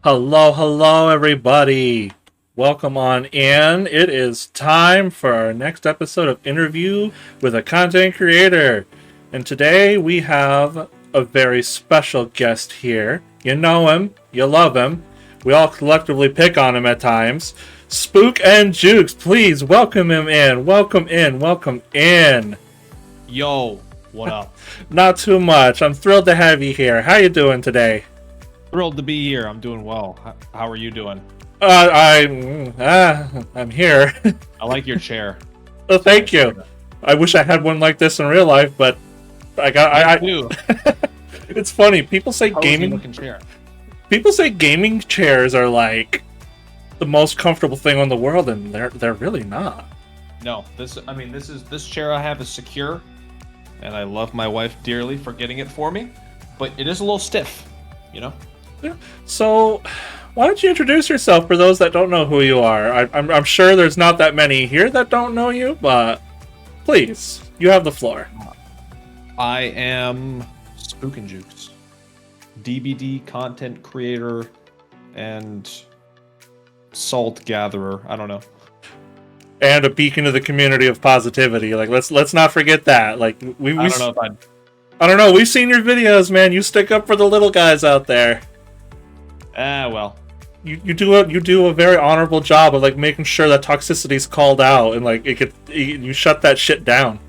Hello, hello, everybody. Welcome on in. It is time for our next episode of Interview with a Content Creator. And today we have a very special guest here. You know him, you love him. We all collectively pick on him at times. Spook'N'Jukes, please welcome him in. Welcome in, welcome in. Yo, what up? Not too much. I'm thrilled to have you here. How you doing today? Thrilled to be here. I'm doing well. How are you doing? I'm here. I like your chair. Oh, thank you. I wish I had one like this in real life, but I do. It's funny. People say Looking chair. People say gaming chairs are like the most comfortable thing on the world, and they're really not. No, this chair I have is secure, and I love my wife dearly for getting it for me, but it is a little stiff, you know. Yeah. So, why don't you introduce yourself for those that don't know who you are? I'm sure there's not that many here that don't know you, but please, you have the floor. I am Spook'N'Jukes, DBD content creator and salt gatherer. I don't know. And a beacon of the community of positivity. Like let's not forget that. Like I don't know if I don't know. We've seen your videos, man. You stick up for the little guys out there. Well. You do a very honorable job of like making sure that toxicity's called out and like you shut that shit down.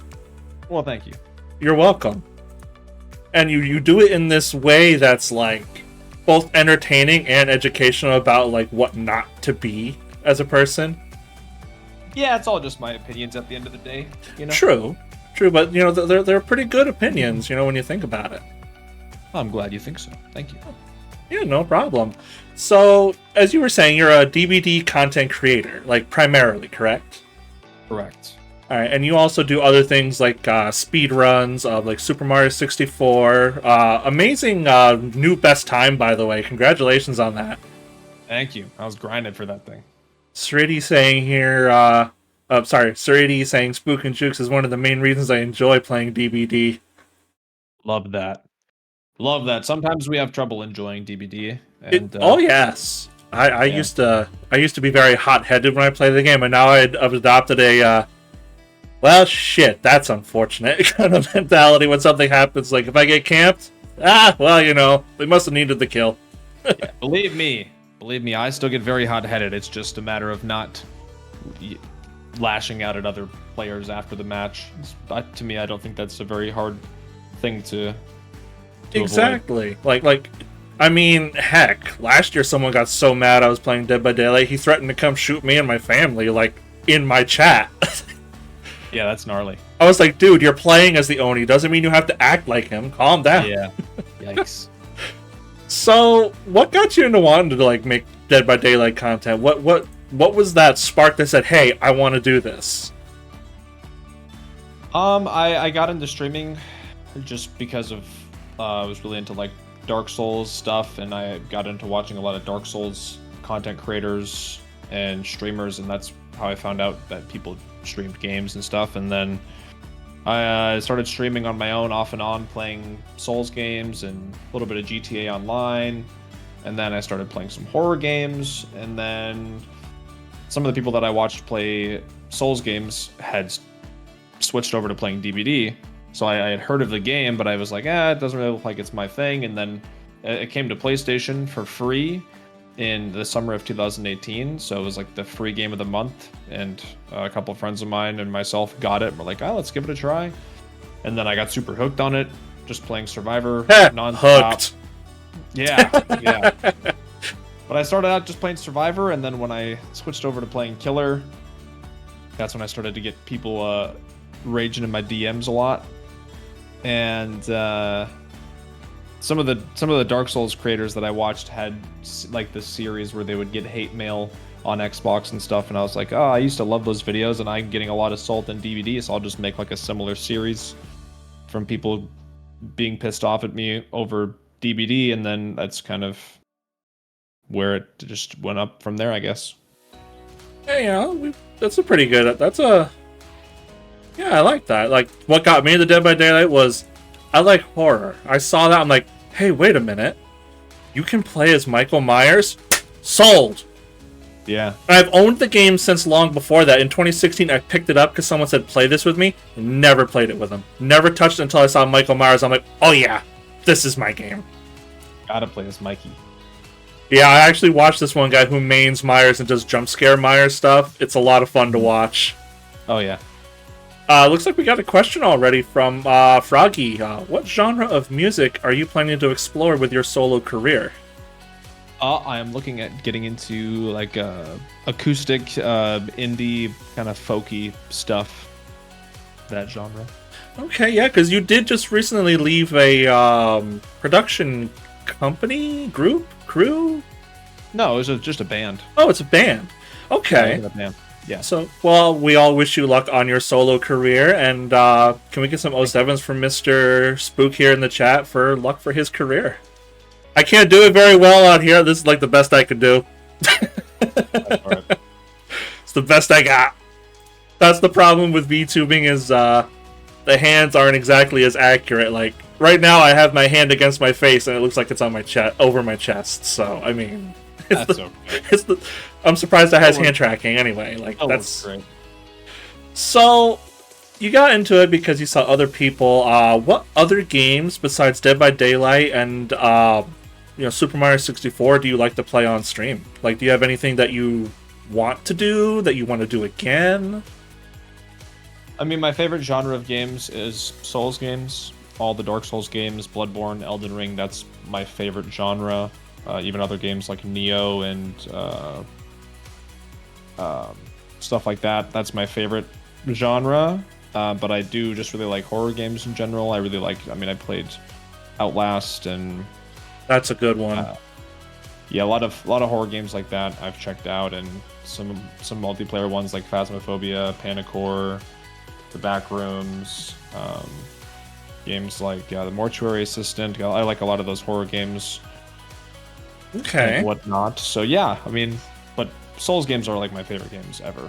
Well, thank you. You're welcome. And you do it in this way that's like both entertaining and educational about like what not to be as a person. Yeah, it's all just my opinions at the end of the day, you know. True, but you know they're pretty good opinions, you know, when you think about it. I'm glad you think so. Thank you. Yeah, no problem. So, as you were saying, you're a DVD content creator, like primarily, correct? Correct. All right, and you also do other things like speed runs of like Super Mario 64. Amazing new best time, by the way. Congratulations on that. Thank you. I was grinding for that thing. Sriti saying here, Sriti saying Spook'N'Jukes is one of the main reasons I enjoy playing DVD. Love that. Love that. Sometimes we have trouble enjoying DVD. And oh yes, I used to be very hot-headed when I played the game, and now I've adopted a well, shit, that's unfortunate kind of mentality when something happens. Like if I get camped, well, you know, they must have needed the kill. yeah, believe me, I still get very hot-headed. It's just a matter of not lashing out at other players after the match. To me, I don't think that's a very hard thing to exactly avoid. Like I mean, heck, last year someone got so mad I was playing Dead by Daylight, he threatened to come shoot me and my family, like, in my chat. Yeah, that's gnarly. I was like, dude, you're playing as the Oni, doesn't mean you have to act like him. Calm down. Yeah. Yikes. So, what got you into wanting to, like, make Dead by Daylight content? What was that spark that said, hey, I want to do this? I got into streaming just because of I was really into like Dark Souls stuff, and I got into watching a lot of Dark Souls content creators and streamers, and that's how I found out that people streamed games and stuff. And then I started streaming on my own off and on, playing Souls games and a little bit of GTA Online, and then I started playing some horror games, and then some of the people that I watched play Souls games had switched over to playing DVD. So I had heard of the game, but I was like, it doesn't really look like it's my thing. And then it came to PlayStation for free in the summer of 2018. So it was like the free game of the month. And a couple of friends of mine and myself got it. And we're like, let's give it a try. And then I got super hooked on it, just playing Survivor nonstop. Hooked. Yeah. But I started out just playing Survivor, and then when I switched over to playing Killer, that's when I started to get people raging in my DMs a lot. And some of the Dark Souls creators that I watched had like this series where they would get hate mail on Xbox and stuff, and I was like, I used to love those videos, and I'm getting a lot of salt and DVD, so I'll just make like a similar series from people being pissed off at me over DVD, and then that's kind of where it just went up from there, I guess. Yeah, that's a pretty good. Yeah, I like that. Like, what got me into Dead by Daylight was I like horror. I saw that, I'm like, hey, wait a minute. You can play as Michael Myers? Sold! Yeah. I've owned the game since long before that. In 2016, I picked it up because someone said, play this with me. Never played it with him. Never touched it until I saw Michael Myers. I'm like, oh yeah, this is my game. Gotta play as Mikey. Yeah, I actually watched this one guy who mains Myers and does jump scare Myers stuff. It's a lot of fun to watch. Oh, yeah. Looks like we got a question already from Froggy. What genre of music are you planning to explore with your solo career? I am looking at getting into like acoustic, indie, kind of folky stuff. That genre. Okay, yeah, because you did just recently leave a production company, group, crew? No, it was just a band. Oh, it's a band. Okay. Yeah, a band. Yeah. So, well, we all wish you luck on your solo career, and can we get some 07s from Mr. Spook here in the chat for luck for his career? I can't do it very well out here. This is like the best I could do. That's all right. It's the best I got. That's the problem with VTubing is the hands aren't exactly as accurate. Like right now, I have my hand against my face, and it looks like it's on my chest, over my chest. So I mean, okay. I'm surprised that has hand tracking anyway. Like that's great. So you got into it because you saw other people. What other games besides Dead by Daylight and Super Mario 64 do you like to play on stream? Like, do you have anything that you want to do, that you want to do again? I mean, my favorite genre of games is Souls games. All the Dark Souls games, Bloodborne, Elden Ring, that's my favorite genre. Even other games like Neo and stuff like that. That's my favorite genre. But I do just really like horror games in general. I played Outlast and... That's a good one. Yeah, a lot of horror games like that I've checked out, and some multiplayer ones like Phasmophobia, Panicore, The Backrooms, games like The Mortuary Assistant. I like a lot of those horror games. Okay. And whatnot. So yeah, I mean, but Souls games are like my favorite games ever.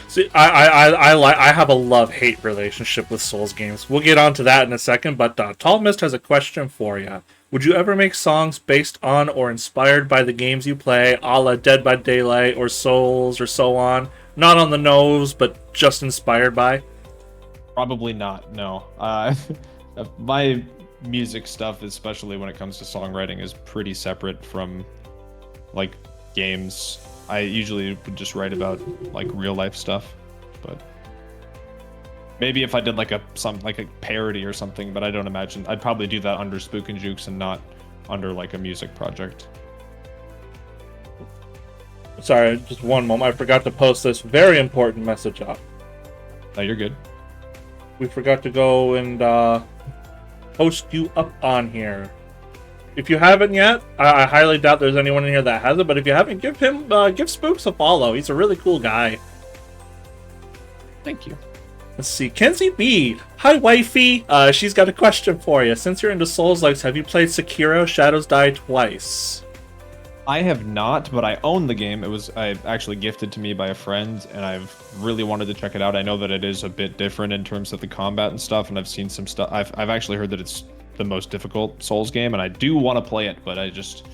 See, I have a love-hate relationship with Souls games. We'll get onto that in a second, but Tall Mist has a question for you. Would you ever make songs based on or inspired by the games you play, a la Dead by Daylight or Souls or so on? Not on the nose, but just inspired by? Probably not, no. My music stuff, especially when it comes to songwriting, is pretty separate from, like, games. I usually would just write about like real life stuff, but maybe if I did like a parody or something, but I don't imagine I'd probably do that under Spook'N'Jukes and not under like a music project. Sorry, just one moment. I forgot to post this very important message up. No, you're good. We forgot to go and post you up on here. If you haven't yet, I highly doubt there's anyone in here that has it, but if you haven't, give Spooks a follow. He's a really cool guy. Thank you. Let's see. Kenzie B. Hi, wifey. She's got a question for you. Since you're into Souls-likes, have you played Sekiro: Shadows Die Twice? I have not, but I own the game. It was actually gifted to me by a friend, and I've really wanted to check it out. I know that it is a bit different in terms of the combat and stuff, and I've seen some stuff. I've actually heard that it's the most difficult Souls game, and I do want to play it, but I just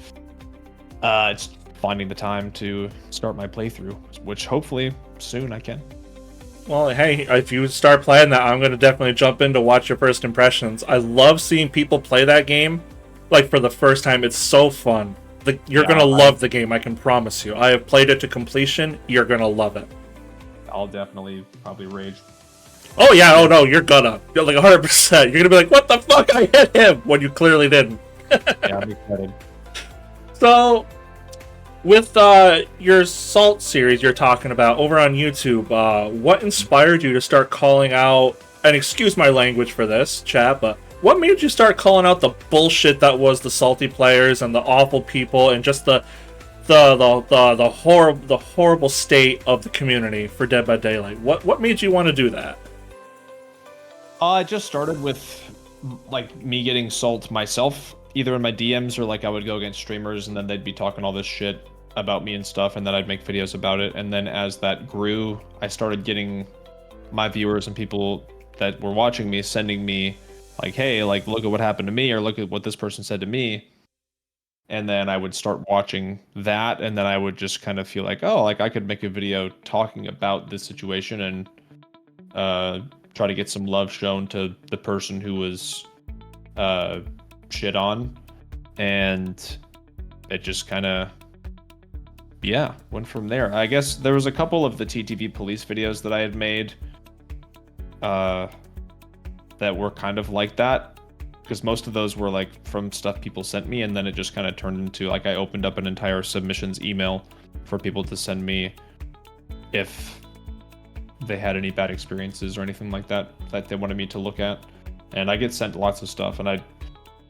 it's finding the time to start my playthrough, which hopefully soon I can. Well, hey, if you start playing that, I'm going to definitely jump in to watch your first impressions. I love seeing people play that game, like, for the first time. It's so fun. You're going to love the game, I can promise you. I have played it to completion. You're going to love it. I'll definitely probably rage. Oh, yeah. Oh, no. You're like 100%. You're going to be like, what the fuck? I hit him! When you clearly didn't. Yeah, I'm excited. So, with your Salt series you're talking about over on YouTube, what inspired you to start calling out, and excuse my language for this, chat, but what made you start calling out the bullshit that was the salty players and the awful people and just the horrible state of the community for Dead by Daylight? What made you want to do that? It just started with like me getting Salt myself, either in my DMs or like I would go against streamers and then they'd be talking all this shit about me and stuff, and then I'd make videos about it. And then as that grew, I started getting my viewers and people that were watching me sending me like, hey, like, look at what happened to me, or look at what this person said to me. and then I would start watching that, and then I would just kind of feel like, oh, like I could make a video talking about this situation and uh, try to get some love shown to the person who was shit on, and it just kind of went from there. I guess there was a couple of the TTV police videos that I had made that were kind of like that, because most of those were like from stuff people sent me, and then it just kind of turned into like I opened up an entire submissions email for people to send me if they had any bad experiences or anything like that that they wanted me to look at. And I get sent lots of stuff, and I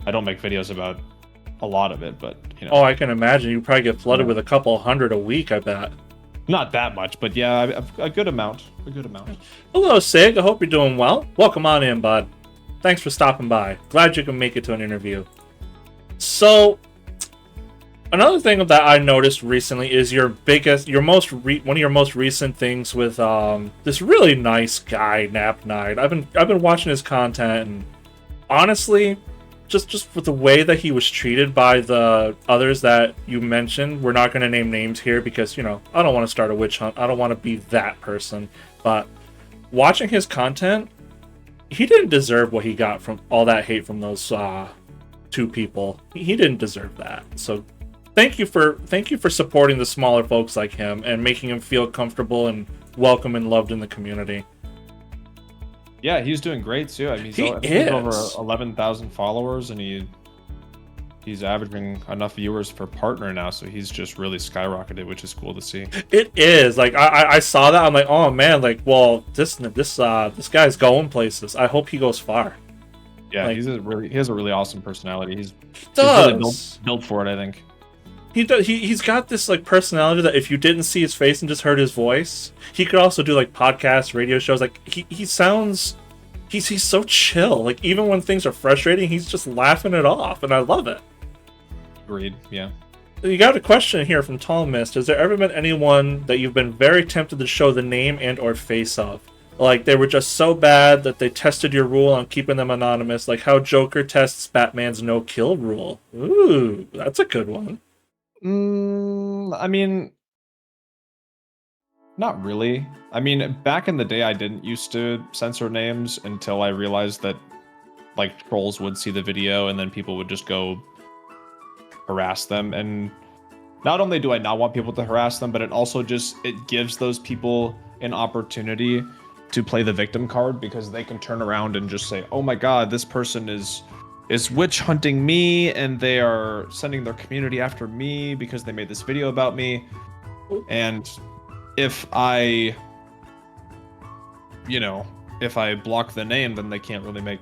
don't make videos about a lot of it, but you know. Oh, I can imagine you probably get flooded with a couple hundred a week, I bet. Not that much, but yeah, a good amount. A good amount. Hello, Sig. I hope you're doing well. Welcome on in, bud. Thanks for stopping by. Glad you can make it to an interview. So, another thing that I noticed recently is one of your most recent things with this really nice guy, Nap Night. I've been watching his content, and honestly, just with the way that he was treated by the others that you mentioned, we're not going to name names here because, you know, I don't want to start a witch hunt. I don't want to be that person. But watching his content, he didn't deserve what he got from all that hate from those two people. He didn't deserve that. So thank you for supporting the smaller folks like him and making him feel comfortable and welcome and loved in the community. Yeah, he's doing great too. I mean, he's over 11,000 followers, and he's averaging enough viewers for partner now, so he's just really skyrocketed, which is cool to see. It is. Like I saw that, I'm like, oh man, like, well, this guy's going places. I hope he goes far. Yeah, like, he has a really awesome personality. He's really built for it, I think. He's got this like personality that if you didn't see his face and just heard his voice, he could also do like podcasts, radio shows. Like he sounds, he's so chill. Like even when things are frustrating, he's just laughing it off, and I love it. Agreed. Yeah. You got a question here from Tall Mist. Has there ever been anyone that you've been very tempted to show the name and or face of? Like they were just so bad that they tested your rule on keeping them anonymous, like how Joker tests Batman's no-kill rule. Ooh, that's a good one. I mean, not really. I mean, back in the day, I didn't used to censor names until I realized that, like, trolls would see the video and then people would just go harass them. And not only do I not want people to harass them, but it also it gives those people an opportunity to play the victim card, because they can turn around and just say, oh my god, this person is witch hunting me, and they are sending their community after me because they made this video about me. And if I block the name, then they can't really make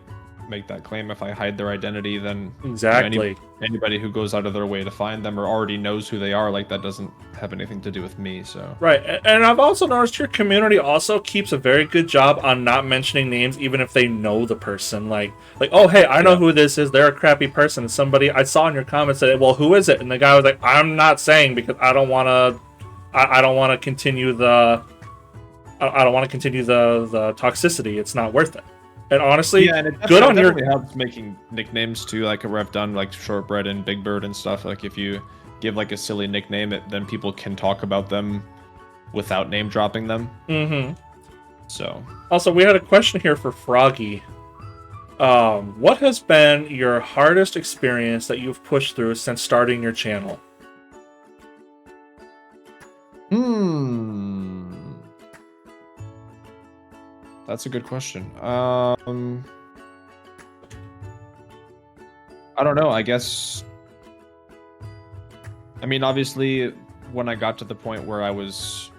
that claim. If I hide their identity, then exactly, anybody who goes out of their way to find them or already knows who they are, like, that doesn't have anything to do with me. So right. And I've also noticed your community also keeps a very good job on not mentioning names, even if they know the person. Like oh hey, I know who this is, they're a crappy person. Somebody I saw in your comments said, well, who is it? And the guy was like, I'm not saying because I don't want to continue the toxicity. It's not worth it. And honestly, yeah, and it good on your helps making nicknames too. Like I've done like Shortbread and Big Bird and stuff. Like if you give like a silly nickname, then people can talk about them without name dropping them. Mm-hmm. So also, we had a question here for Froggy. What has been your hardest experience that you've pushed through since starting your channel? That's a good question. I don't know. I guess. I mean, obviously, when I got to the point where I was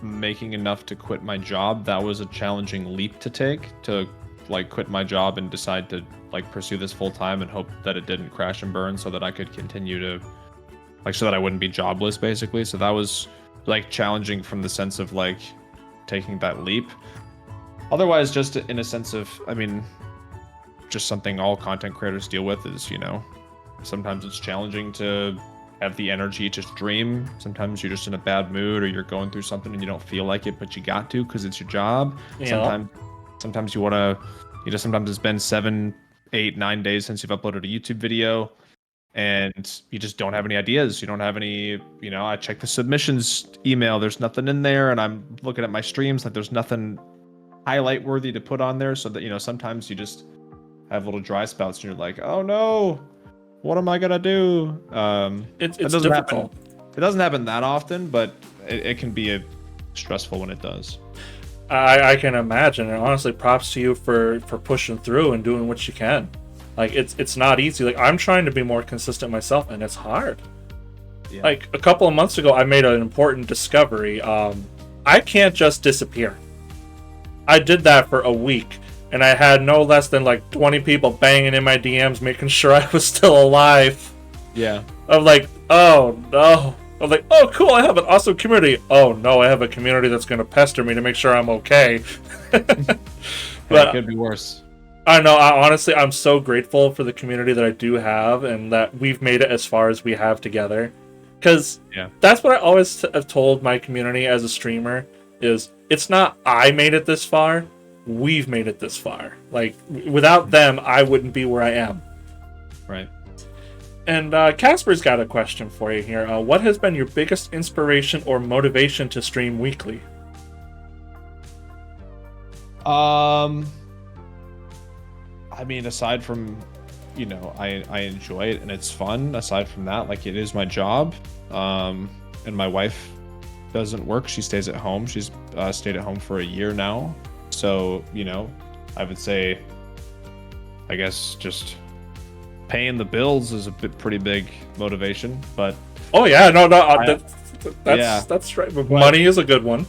making enough to quit my job, that was a challenging leap to take, to like quit my job and decide to like pursue this full time and hope that it didn't crash and burn, so that I could continue to so that I wouldn't be jobless, basically. So that was like challenging from the sense of like taking that leap. Otherwise, just in a sense of, I mean, just something all content creators deal with is, sometimes it's challenging to have the energy to stream. Sometimes you're just in a bad mood, or you're going through something and you don't feel like it, but you got to because it's your job. Yeah. Sometimes you want to, sometimes it's been 7, 8, 9 days since you've uploaded a YouTube video. and you just don't have any ideas. You don't have any, I check the submissions email. There's nothing in there. And I'm looking at my streams, like there's nothing highlight worthy to put on there. So that, sometimes you just have little dry spouts and you're like, oh no, what am I going to do? It's doesn't difficult. It doesn't happen that often, but it can be stressful when it does. I can imagine, and honestly, props to you for pushing through and doing what you can. Like it's not easy. Like I'm trying to be more consistent myself, and it's hard. Yeah. Like a couple of months ago, I made an important discovery. I can't just disappear. I did that for a week, and I had no less than like 20 people banging in my DMs, making sure I was still alive. Yeah. I'm like, oh no. I'm like, oh cool, I have an awesome community. Oh no, I have a community that's going to pester me to make sure I'm okay. But it could be worse. I know. Honestly, I'm so grateful for the community that I do have, and that we've made it as far as we have together. Because that's what I always have told my community as a streamer, is it's not I made it this far, we've made it this far. Like, without them, I wouldn't be where I am. Right. And Casper's got a question for you here. What has been your biggest inspiration or motivation to stream weekly? I mean, aside from, I enjoy it and it's fun. Aside from that, like, it is my job. And my wife doesn't work. She stays at home. She's stayed at home for a year now. So, I would say, I guess, just paying the bills is a pretty big motivation. But oh yeah, no, that's right. But money is a good one.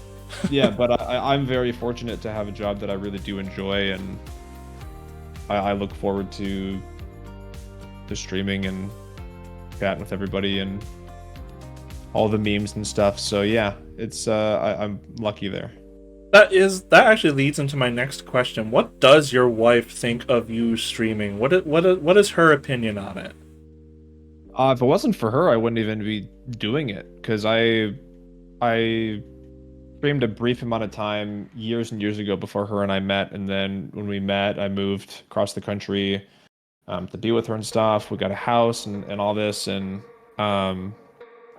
Yeah, but I'm very fortunate to have a job that I really do enjoy, and I look forward to streaming and chatting with everybody and all the memes and stuff. So yeah, it's I'm lucky there. That actually leads into my next question. What does your wife think of you streaming? What is her opinion on it? If it wasn't for her, I wouldn't even be doing it, because I streamed a brief amount of time years and years ago before her and I met, and then when we met, I moved across the country to be with her and stuff. We got a house and all this, and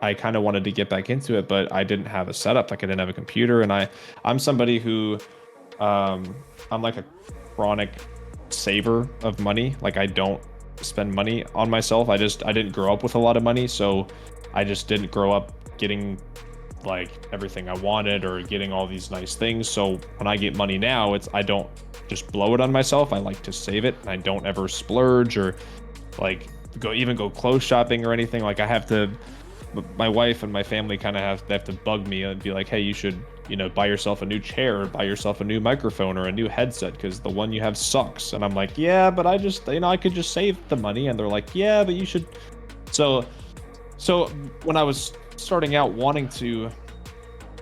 I kind of wanted to get back into it, but I didn't have a setup. Like, I didn't have a computer, and I'm somebody who I'm like a chronic saver of money. Like, I don't spend money on myself. I didn't grow up with a lot of money, so I just didn't grow up getting like everything I wanted or getting all these nice things. So when I get money now, I don't just blow it on myself. I like to save it, and I don't ever splurge or like go clothes shopping or anything. Like, I have to, my wife and my family kind of have to bug me and be like, hey, you should, buy yourself a new chair, or buy yourself a new microphone or a new headset, because the one you have sucks. And I'm like, yeah, but I just, I could just save the money. And they're like, yeah, but you should. So when I was starting out wanting to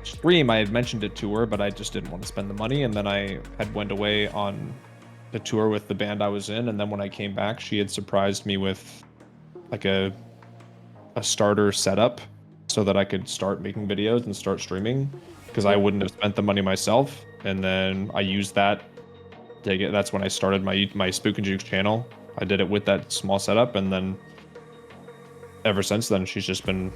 stream, I had mentioned it to her, but I just didn't want to spend the money. And then I had went away on the tour with the band I was in, and then when I came back, she had surprised me with like a starter setup so that I could start making videos and start streaming, because I wouldn't have spent the money myself. And then I used that that's when I started my Spook'N'Jukes channel. I did it with that small setup, and then ever since then, she's just been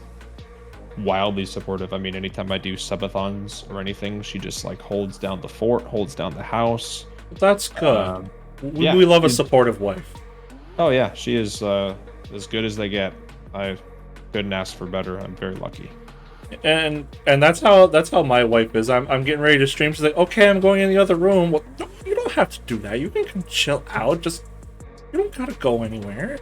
wildly supportive. I mean, anytime I do subathons or anything, she just like holds down the fort, holds down the house. That's good. We love a supportive wife. Oh yeah, she is as good as they get. I couldn't ask for better. I'm very lucky. And that's how my wife is. I'm getting ready to stream. She's like, okay, I'm going in the other room. Well, no, you don't have to do that. You can chill out. Just, you don't gotta go anywhere.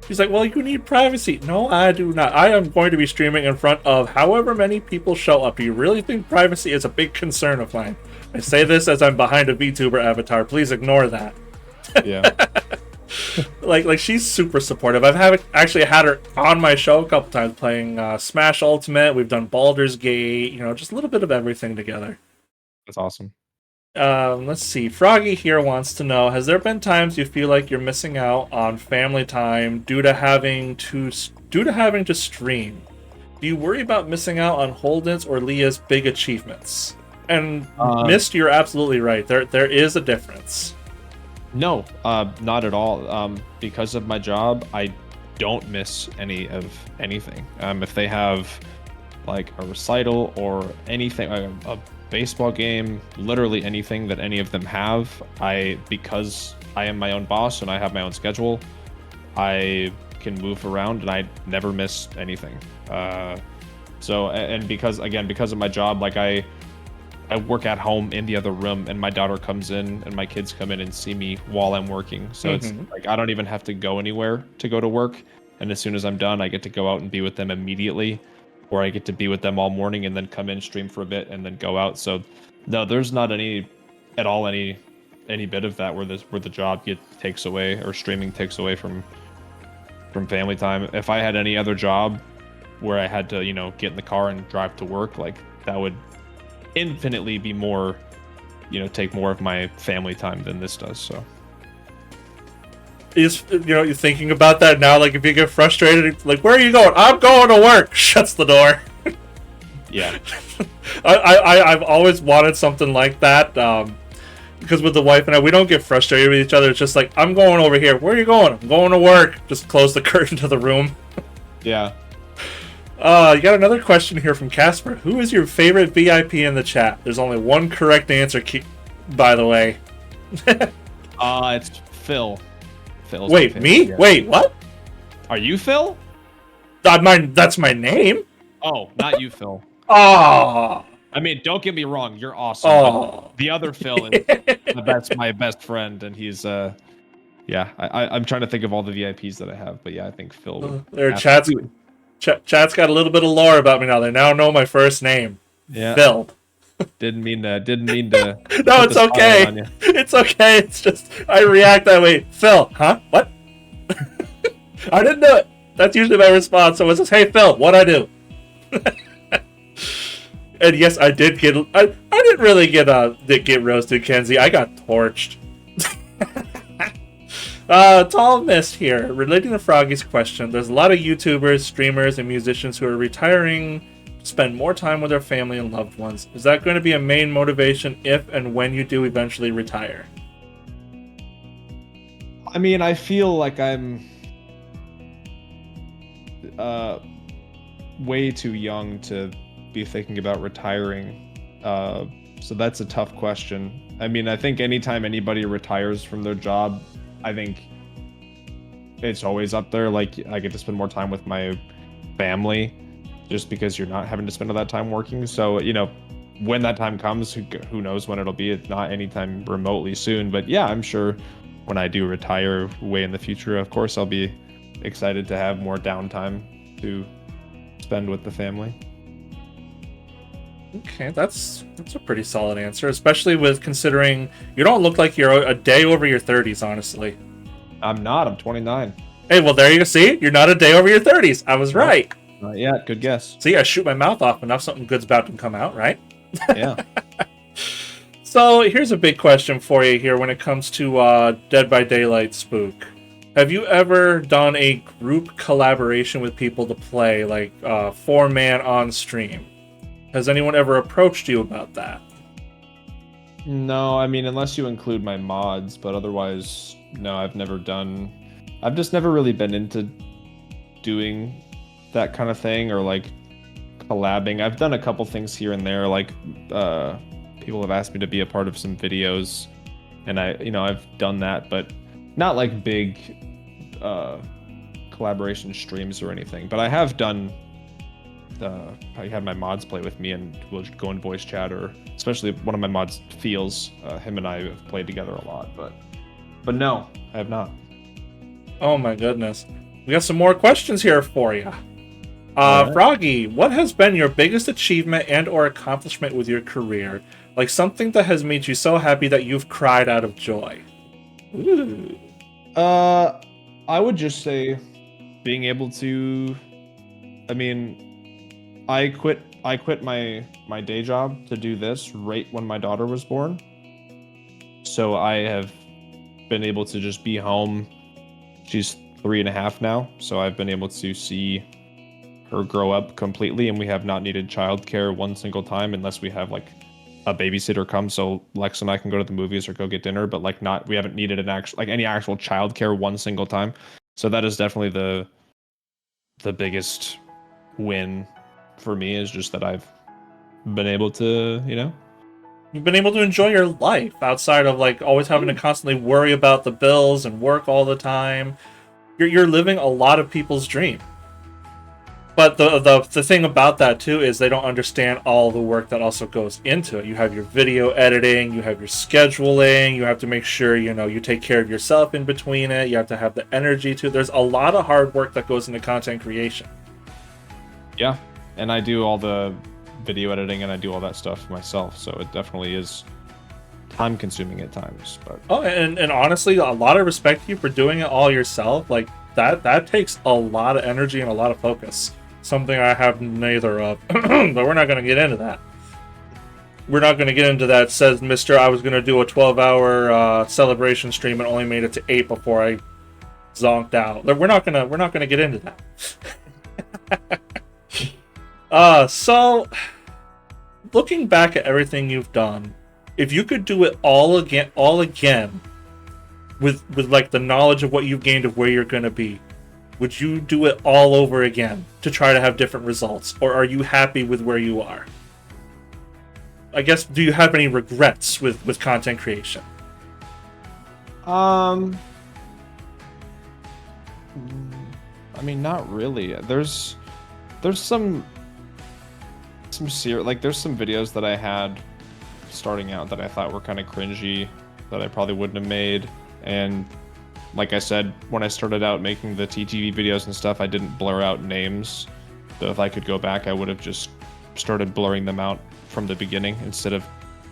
She's like, well, you need privacy. No, I do not. I am going to be streaming in front of however many people show up. Do you really think privacy is a big concern of mine? I say this as I'm behind a VTuber avatar. Please ignore that. Yeah. like she's super supportive. I've actually had her on my show a couple times playing Smash Ultimate. We've done Baldur's Gate. Just a little bit of everything together. That's awesome. Let's see. Froggy here wants to know, has there been times you feel like you're missing out on family time due to having to stream? Do you worry about missing out on Holden's or Leah's big achievements? And Mist, you're absolutely right. There is a difference. No, not at all. Because of my job, I don't miss any of anything. If they have like a recital or anything, a baseball game, literally anything that any of them have, because I am my own boss and I have my own schedule, I can move around and I never miss anything. And because of my job, like I work at home in the other room, and my daughter comes in and my kids come in and see me while I'm working. So it's like I don't even have to go anywhere to go to work. And as soon as I'm done, I get to go out and be with them immediately, or I get to be with them all morning and then come in, stream for a bit, and then go out. So no, there's not any bit of that where the job takes away, or streaming takes away from family time. If I had any other job where I had to, get in the car and drive to work, like that would infinitely be more, take more of my family time than this does. So you're thinking about that now. Like if you get frustrated, like where are you going? I'm going to work. Shuts the door. Yeah. I've always wanted something like that. Because with the wife and I, we don't get frustrated with each other. It's just like, I'm going over here. Where are you going? I'm going to work. Just close the curtain to the room. Yeah. You got another question here from Casper. Who is your favorite VIP in the chat? There's only one correct answer, by the way. It's Phil. Phil's Wait, me? Yeah. Wait, what? Are you Phil? That's my name? Oh, not you, Phil. Oh. I mean, don't get me wrong, you're awesome. Oh. The other Phil is my best friend, and he's I'm trying to think of all the VIPs that I have, but yeah, I think Phil would. Chat's got a little bit of lore about me now. They now know my first name. Yeah. Phil. Didn't mean to. No, it's okay. It's okay. It's just I react that way. Phil, huh? What? I didn't do it. That's usually my response. So it's just, hey Phil, what'd I do? And yes, I did get. I didn't really get roasted, Kenzie. I got torched. Tall Mist here. Relating to Froggy's question, there's a lot of YouTubers, streamers, and musicians who are retiring to spend more time with their family and loved ones. Is that going to be a main motivation if and when you do eventually retire? I mean, I feel like I'm way too young to be thinking about retiring. So that's a tough question. I mean, I think anytime anybody retires from their job, I think it's always up there. Like, I get to spend more time with my family just because you're not having to spend all that time working. So, when that time comes, who knows when it'll be. It's not anytime remotely soon. But yeah, I'm sure when I do retire way in the future, of course, I'll be excited to have more downtime to spend with the family. Okay, that's a pretty solid answer, especially with considering you don't look like you're a day over your 30s, honestly. I'm not. I'm 29. Hey, well, there you go. See? You're not a day over your 30s. I was right. Not yet. Good guess. See, I shoot my mouth off enough, something good's about to come out, right? Yeah. So here's a big question for you here when it comes to Dead by Daylight Spook. Have you ever done a group collaboration with people to play, like 4-man on stream? Has anyone ever approached you about that? No, I mean, unless you include my mods, but otherwise, no, I've just never really been into doing that kind of thing, or like collabing. I've done a couple things here and there, like people have asked me to be a part of some videos, and I've done that, but not like big collaboration streams or anything. But I have done I had my mods play with me, and we'll go in voice chat, or especially one of my mods, Feels, him and I have played together a lot, but no, I have not. Oh my goodness. We got some more questions here for you. Right. Froggy, what has been your biggest achievement and or accomplishment with your career? Like something that has made you so happy that you've cried out of joy. Ooh. I would just say being able to, I mean, I quit my day job to do this right when my daughter was born. So I have been able to just be home. She's 3.5 now, so I've been able to see her grow up completely, and we have not needed childcare one single time unless we have like a babysitter come, so Lex and I can go to the movies or go get dinner, but like we haven't needed any actual childcare one single time. So that is definitely the biggest win for me is just that I've been able to, You've been able to enjoy your life outside of like always having to constantly worry about the bills and work all the time. You're living a lot of people's dream. But the thing about that too is they don't understand all the work that also goes into it. You have your video editing, you have your scheduling, you have to make sure you take care of yourself in between it. You have to have the energy to. There's a lot of hard work that goes into content creation. Yeah, and I do all the video editing and I do all that stuff myself, so it definitely is time consuming at times. But and honestly, a lot of respect to you for doing it all yourself. Like that takes a lot of energy and a lot of focus. Something I have neither of. But we're not going to get into that. We're not going to get into that. Says Mr. I was going to do a 12-hour celebration stream and only made it to 8 before I zonked out. We're not going to get into that. So looking back at everything you've done, if you could do it all again with like the knowledge of what you've gained of where you're going to be, would you do it all over again to try to have different results, or are you happy with where you are? I guess, do you have any regrets with content creation? I mean, not really. There's some there's some videos that I had starting out that I thought were kind of cringy that I probably wouldn't have made. And like I said, when I started out making the TTV videos and stuff, I didn't blur out names. But if I could go back, I would have just started blurring them out from the beginning instead of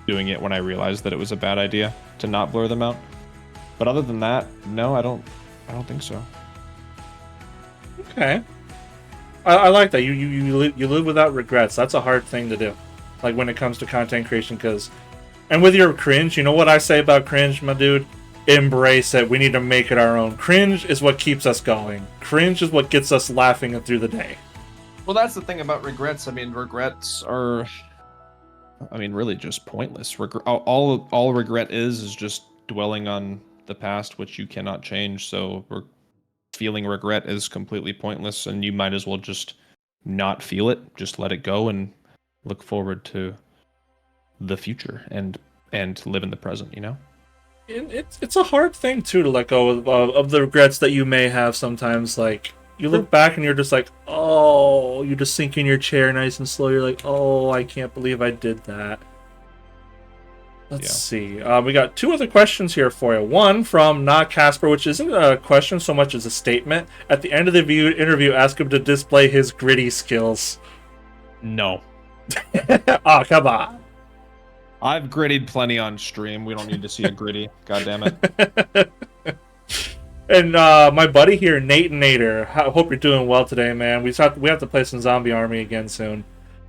doing it when I realized that it was a bad idea to not blur them out. But other than that, no, I don't think so. Okay. I like that. You live without regrets. That's a hard thing to do. Like when it comes to content creation, and with your cringe, you know what I say about cringe, my dude? Embrace it. We need to make it our own. Cringe is what keeps us going. Cringe is what gets us laughing through the day. Well, that's the thing about regrets. I mean, regrets are, really just pointless. All regret is just dwelling on the past, which you cannot change. So feeling regret is completely pointless, and you might as well just not feel it. Just let it go and look forward to the future and live in the present. It's a hard thing too to let go of the regrets that you may have sometimes. Like you look back and you're just like, oh, you just sink in your chair nice and slow. You're like, oh, I can't believe I did that. Let's see. We got 2 other questions here for you. One from Not Casper, which isn't a question so much as a statement. At the end of the interview, ask him to display his gritty skills. No. Oh, come on. I've grittied plenty on stream. We don't need to see a gritty. God damn it. And my buddy here, Nate and Nader, I hope you're doing well today, man. We have to play some Zombie Army again soon.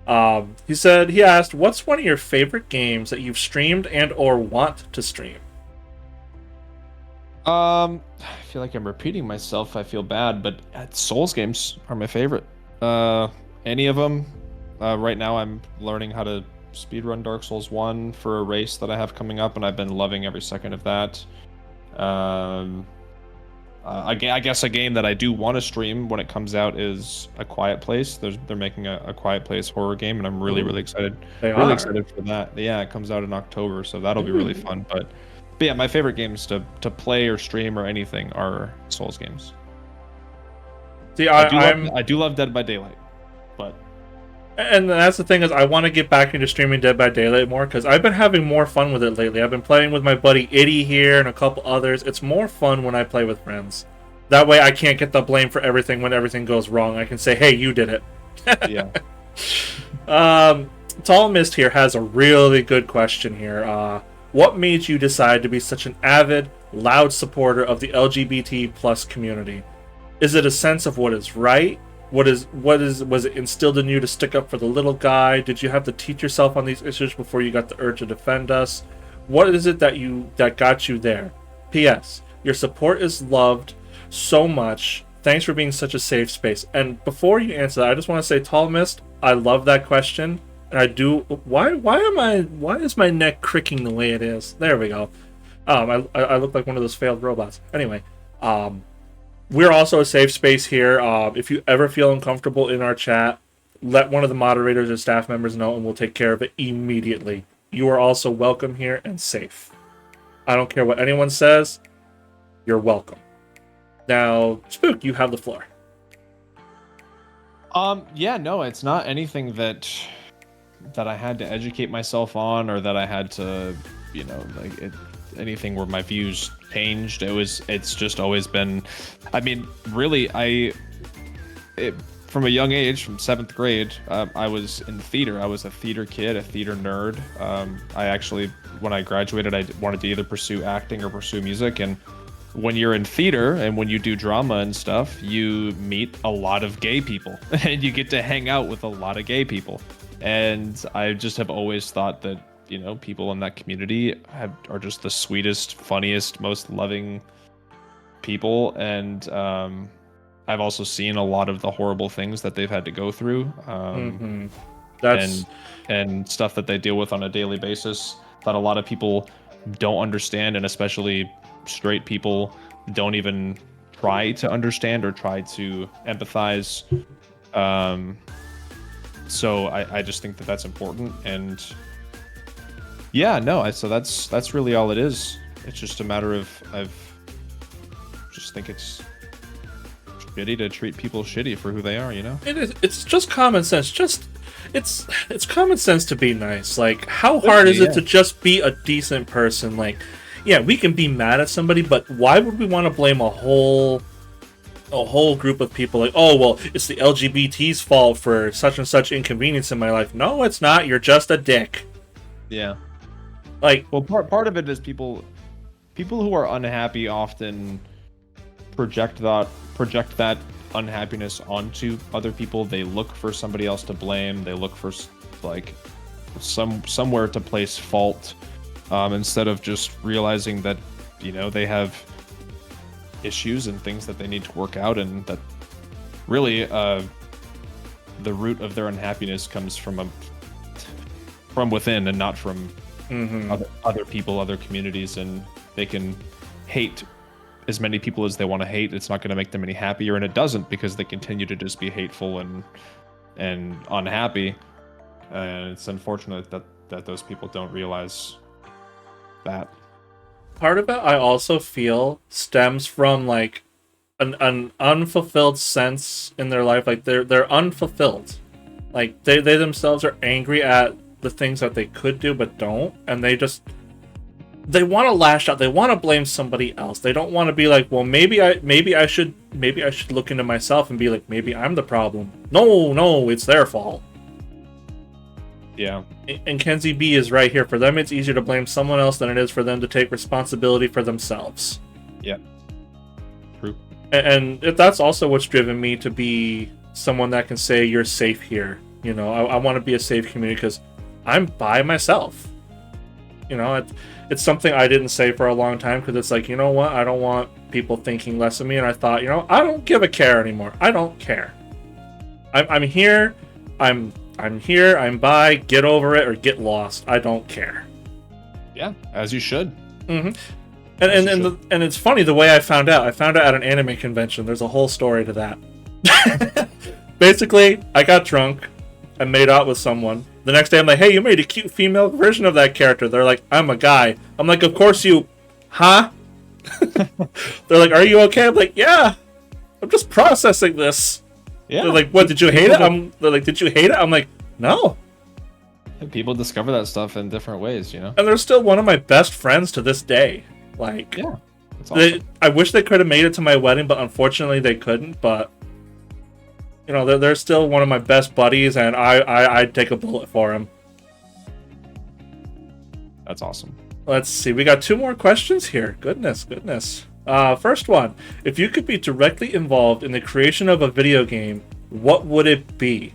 He asked, what's one of your favorite games that you've streamed and or want to stream? I feel like I'm repeating myself. I feel bad, but Souls games are my favorite. Any of them. Right now I'm learning how to speedrun Dark Souls 1 for a race that I have coming up, and I've been loving every second of that. I guess a game that I do want to stream when it comes out is A Quiet Place. They're making a Quiet Place horror game, and I'm really excited. Really excited for that. Yeah, it comes out in October, so that'll be really fun. But yeah, my favorite games to play or stream or anything are Souls games. See, I do love Dead by Daylight, but. And that's the thing is, I want to get back into streaming Dead by Daylight more because I've been having more fun with it lately. I've been playing with my buddy Itty here and a couple others. It's more fun when I play with friends. That way I can't get the blame for everything when everything goes wrong. I can say, hey, you did it. Yeah. Tall Mist here has a really good question here. What made you decide to be such an avid, loud supporter of the LGBT plus community? Is it a sense of what is right? Was it instilled in you to stick up for the little guy? Did you have to teach yourself on these issues before you got the urge to defend us? What is it that got you there? P.S. Your support is loved so much. Thanks for being such a safe space. And before you answer that, I just want to say, Tall Mist, I love that question. And I do. Why is my neck cricking the way it is? There we go. I look like one of those failed robots. Anyway, we're also a safe space here. If you ever feel uncomfortable in our chat, let one of the moderators or staff members know, and we'll take care of it immediately. You are also welcome here and safe. I don't care what anyone says. You're welcome. Now, Spook, you have the floor. Yeah, no, it's not anything that I had to educate myself on, or that I had to, anything where my views changed. It's just always been, I mean, really, from a young age, from 7th grade, I was in theater. I was a theater kid, a theater nerd. I actually, when I graduated, I wanted to either pursue acting or pursue music. And when you're in theater and when you do drama and stuff, you meet a lot of gay people and you get to hang out with a lot of gay people. And I just have always thought that, people in that community are just the sweetest, funniest, most loving people. And I've also seen a lot of the horrible things that they've had to go through, and stuff that they deal with on a daily basis that a lot of people don't understand, and especially straight people don't even try to understand or try to empathize. So I just think that that's important. And yeah, no, so that's really all it is. It's just a matter of just think it's shitty to treat people shitty for who they are, It is. It's just common sense. It's common sense to be nice. Like, how hard is it to just be a decent person? Like, yeah, we can be mad at somebody, but why would we want to blame a whole group of people? Like, oh, well, it's the LGBT's fault for such and such inconvenience in my life. No, it's not. You're just a dick. Yeah. Like, well, part of it is people who are unhappy often project that unhappiness onto other people. They look for somebody else to blame. They look for like somewhere to place fault, instead of just realizing that they have issues and things that they need to work out, and that really the root of their unhappiness comes from within and not from other people, other communities. And they can hate as many people as they want to hate. It's not going to make them any happier, and it doesn't, because they continue to just be hateful and unhappy. And it's unfortunate that those people don't realize that. Part of it, I also feel, stems from like an unfulfilled sense in their life. Like they're unfulfilled. Like they themselves are angry at the things that they could do but don't, and they want to lash out. They want to blame somebody else. They don't want to be like, well, maybe I should look into myself and be like, maybe I'm the problem. No, it's their fault. Yeah. And Kenzie B is right here. For them, it's easier to blame someone else than it is for them to take responsibility for themselves. Yeah. True. And that's also what's driven me to be someone that can say, you're safe here. I want to be a safe community because I'm by myself. It's something I didn't say for a long time, because it's like, you know what? I don't want people thinking less of me. And I thought, I don't give a care anymore. I don't care. I'm here. I'm here. I'm by. Get over it or get lost. I don't care. Yeah, as you should. Mm-hmm. And it's funny the way I found out. I found out at an anime convention. There's a whole story to that. Basically, I got drunk and made out with someone. The next day, I'm like, hey, you made a cute female version of that character. They're like, I'm a guy. I'm like, of course you... Huh? They're like, are you okay? I'm like, yeah. I'm just processing this. Yeah. They're like, what, did you hate it? They're like, did you hate it? I'm like, no. People discover that stuff in different ways, And they're still one of my best friends to this day. Like, yeah, that's awesome. I wish they could have made it to my wedding, but unfortunately they couldn't. But they're still one of my best buddies, and I'd take a bullet for him. That's awesome. Let's see. We got 2 more questions here. Goodness. First one. If you could be directly involved in the creation of a video game, what would it be?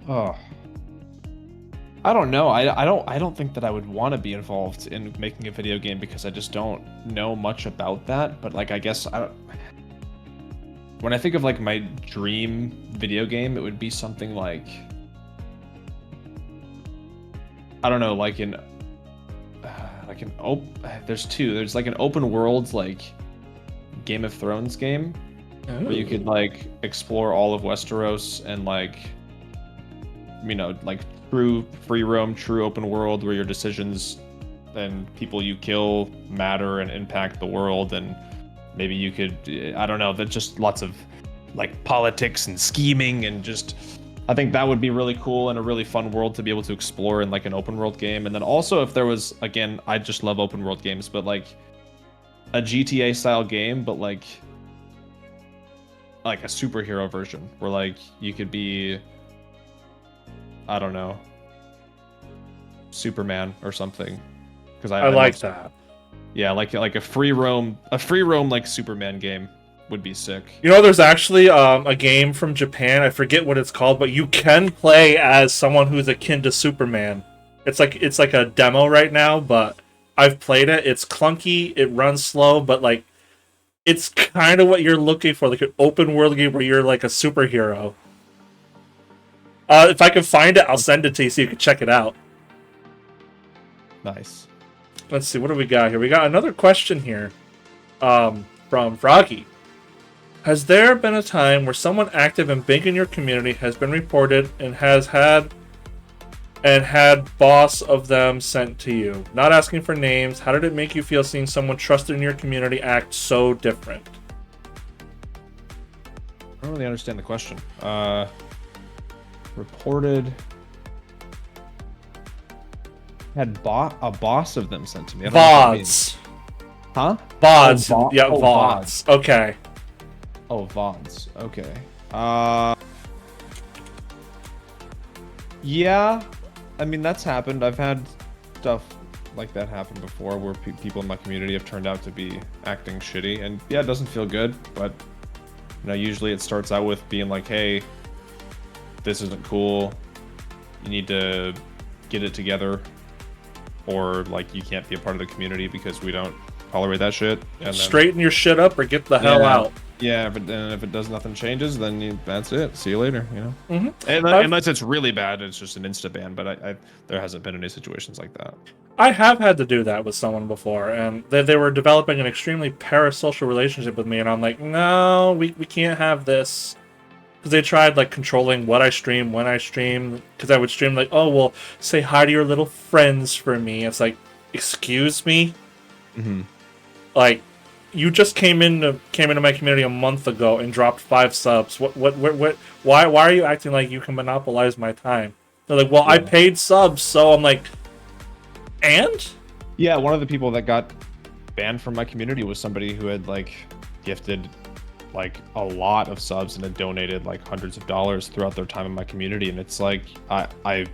Oh. I don't know. I don't think that I would want to be involved in making a video game, because I just don't know much about that. But like, I guess when I think of like my dream video game, it would be something like, I don't know, like there's 2. There's like an open world, like Game of Thrones game where you Ooh. could like explore all of Westeros and like, you know, like true free roam, true open world where your decisions and people you kill matter and impact the world, and maybe you could, I don't know, there's just lots of like politics and scheming and just, I think that would be really cool and a really fun world to be able to explore in like an open world game. And then also if there was, again, I just love open world games, but like a GTA style game, but like a superhero version where like you could be, I don't know, Superman or something. Because I like that. Yeah, like a free roam like Superman game would be sick. You know, there's actually a game from Japan. I forget what it's called, but you can play as someone who's akin to Superman. It's like a demo right now, but I've played it. It's clunky. It runs slow, but like it's kind of what you're looking for, like an open world game where you're like a superhero. If I can find it, I'll send it to you so you can check it out. Nice. Let's see, what do we got here? We got another question here from Froggy. Has there been a time where someone active and big in your community has been reported and had boss of them sent to you? Not asking for names, how did it make you feel seeing someone trusted in your community act so different? I don't really understand the question. Reported... Had a boss of them sent to me. VODs. Huh? VODs. Oh, yeah, oh, VODs. Okay. Oh, VODs. Okay. Yeah. I mean, that's happened. I've had stuff like that happen before where people in my community have turned out to be acting shitty. And yeah, it doesn't feel good, but you know, usually it starts out with being like, hey, this isn't cool. You need to get it together. Or like you can't be a part of the community because we don't tolerate that shit. And then, straighten your shit up or get the hell out. Yeah, if it does, nothing changes, then that's it. See you later. You know. Mm-hmm. Unless it's really bad, it's just an insta ban. But there hasn't been any situations like that. I have had to do that with someone before, and they were developing an extremely parasocial relationship with me, and I'm like, no, we can't have this. Because they tried like controlling what I stream, when I stream, because I would stream like, oh, well, say hi to your little friends for me. It's like, excuse me? Mm-hmm. Like, you just came into my community a month ago and dropped 5 subs. Why are you acting like you can monopolize my time? They're like, well, yeah. I paid subs, so I'm like, and? Yeah, one of the people that got banned from my community was somebody who had like gifted like a lot of subs and had donated like hundreds of dollars throughout their time in my community, and it's like I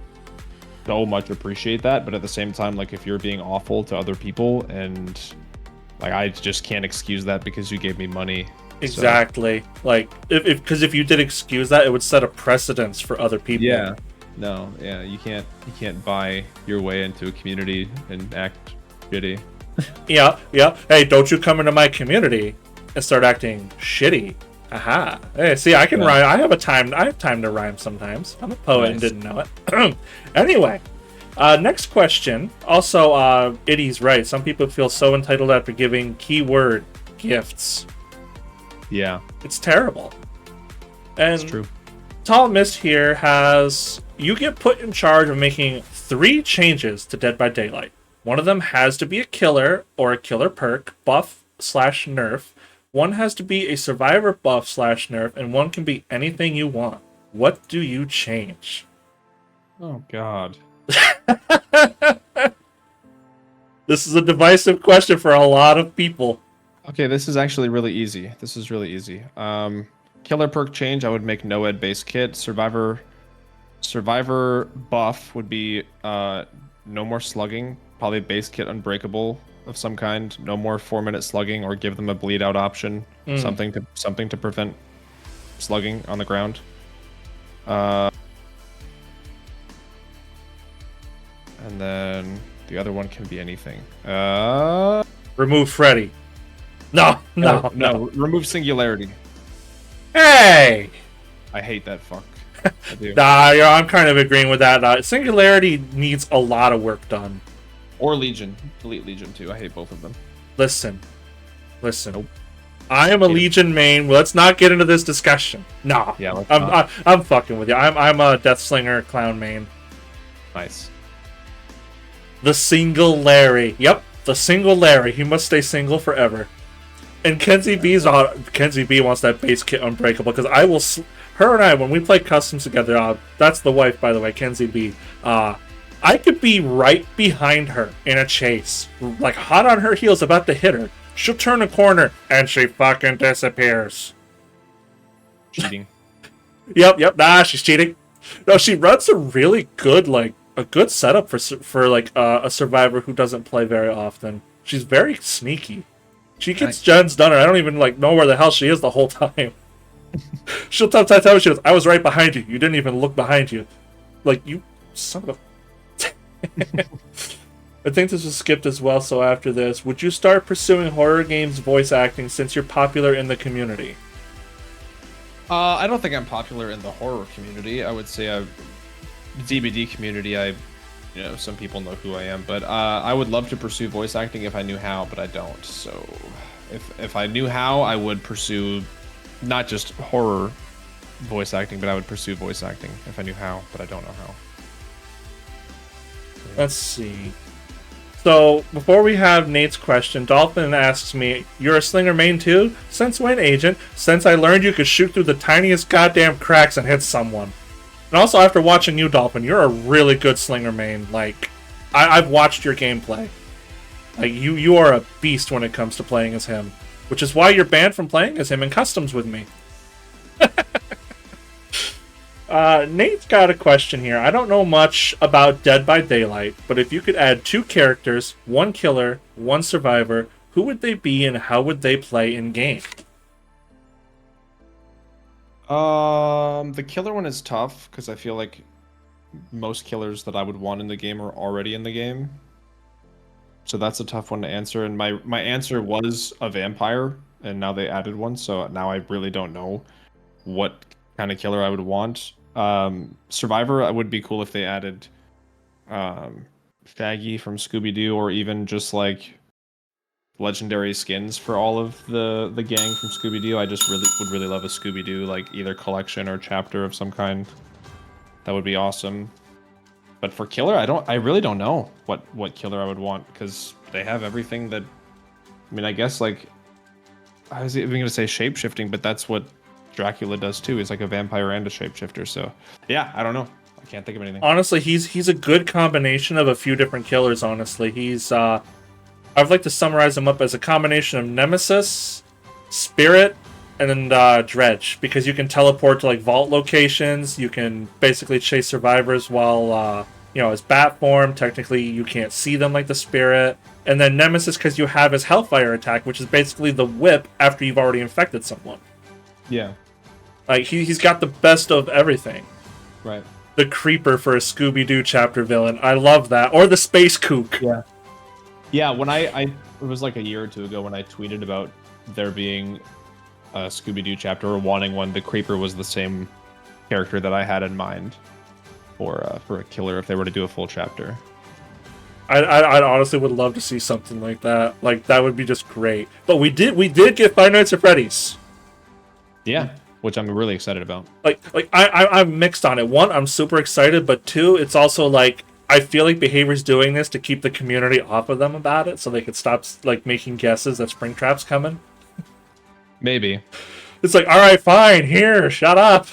so much appreciate that, but at the same time, like if you're being awful to other people, and like I just can't excuse that because you gave me money. Exactly. So. Like if you did excuse that, it would set a precedence for other people. Yeah. No, yeah, you can't buy your way into a community and act shitty. Yeah. Hey, don't you come into my community and start acting shitty. Aha. Hey, see, I can rhyme. I have time to rhyme sometimes. I'm a poet and didn't know it. Anyway, next question. Also, Iddy's right. Some people feel so entitled after giving keyword gifts. Yeah. It's terrible. And it's true. Tall Mist here has... You get put in charge of making 3 changes to Dead by Daylight. One of them has to be a killer or a killer perk, buff/nerf. One has to be a survivor buff/nerf, and one can be anything you want. What do you change? Oh, God. This is a divisive question for a lot of people. Okay, this is actually really easy. Killer perk change, I would make no-ed base kit. Survivor buff would be no more slugging, probably base kit unbreakable of some kind. No more 4-minute slugging, or give them a bleed out option. Something to prevent slugging on the ground. And then the other one can be anything. Remove Freddy. No. Remove singularity. Hey! I hate that fuck. I do. I'm kind of agreeing with that. Singularity needs a lot of work done. Or Legion. Delete Legion too. I hate both of them. Listen. Nope. I am a Legion main. Let's not get into this discussion. Nah, Yeah, I'm fucking with you. I'm a Deathslinger clown main. nice. The single Larry. Yep, the single Larry. He must stay single forever. And Kenzie B wants that base kit unbreakable because I will. Her and I, when we play customs together, that's the wife, by the way, Kenzie B. I could be right behind her in a chase, like hot on her heels, about to hit her. She'll turn a corner and she fucking disappears. Cheating. Yep. Nah, she's cheating. No, she runs a really good, like a good setup for like a survivor who doesn't play very often. She's very sneaky. She gets gens done, and I don't even like know where the hell she is the whole time. She'll tell she goes, "I was right behind you. You didn't even look behind you." Like, you son of a. I think this was skipped as well. So after this, would you start pursuing horror games voice acting since you're popular in the community? I don't think I'm popular in the horror community. I would say DBD community. Some people know who I am, but I would love to pursue voice acting if I knew how, but I don't. So if I knew how, I would pursue not just horror voice acting, but I would pursue voice acting if I knew how, but I don't know how. Let's see. So before we have Nate's question, Dolphin asks me, "You're a slinger main too? Since when, Agent? Since I learned you could shoot through the tiniest goddamn cracks and hit someone." And also, after watching you, Dolphin, you're a really good slinger main. Like, I've watched your gameplay. Like, you are a beast when it comes to playing as him. Which is why you're banned from playing as him in customs with me. Nate's got a question here. I don't know much about Dead by Daylight, but if you could add 2 characters, 1 killer, 1 survivor, who would they be and how would they play in-game? The killer one is tough because I feel like most killers that I would want in the game are already in the game. So that's a tough one to answer. And my answer was a vampire, and now they added one, so now I really don't know what kind of killer I would want. Survivor, it would be cool if they added Shaggy from Scooby-Doo, or even just like legendary skins for all of the gang from Scooby-Doo. I just would really love a Scooby-Doo, like either collection or chapter of some kind. That would be awesome. But for killer, I really don't know what killer I would want, because they have everything that, I mean, I guess, like, I was even gonna say shape-shifting, but that's what Dracula does too. He's like a vampire and a shapeshifter. So yeah, I don't know. I can't think of anything. Honestly, he's a good combination of a few different killers. Honestly, he's I'd like to summarize him up as a combination of Nemesis, Spirit, and then Dredge, because you can teleport to like vault locations. You can basically chase survivors while as bat form. Technically, you can't see them like the Spirit. And then Nemesis, because you have his Hellfire attack, which is basically the whip after you've already infected someone. Yeah. Like, he's got the best of everything. Right. The Creeper for a Scooby-Doo chapter villain. I love that. Or the Space Kook. Yeah. Yeah, when it was like a year or two ago when I tweeted about there being a Scooby-Doo chapter or wanting one, the Creeper was the same character that I had in mind for a killer if they were to do a full chapter. I honestly would love to see something like that. Like, that would be just great. But we did get Five Nights at Freddy's. Yeah, which I'm really excited about. I'm mixed on it. 1, I'm super excited, but 2, it's also like, I feel like Behavior's doing this to keep the community off of them about it, so they could stop like making guesses that Springtrap's coming. Maybe. It's like, all right, fine, here, shut up.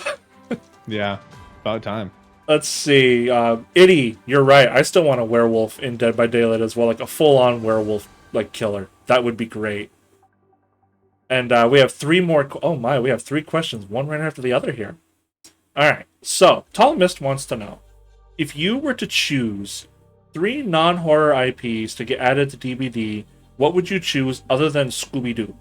Yeah, about time. Let's see. Itty, you're right. I still want a werewolf in Dead by Daylight as well, like a full-on werewolf like killer. That would be great. And we have 3 more. Oh my, we have 3 questions, one right after the other here. All right. So, Tall Mist wants to know, if you were to choose 3 non-horror IPs to get added to DBD, what would you choose other than Scooby-Doo?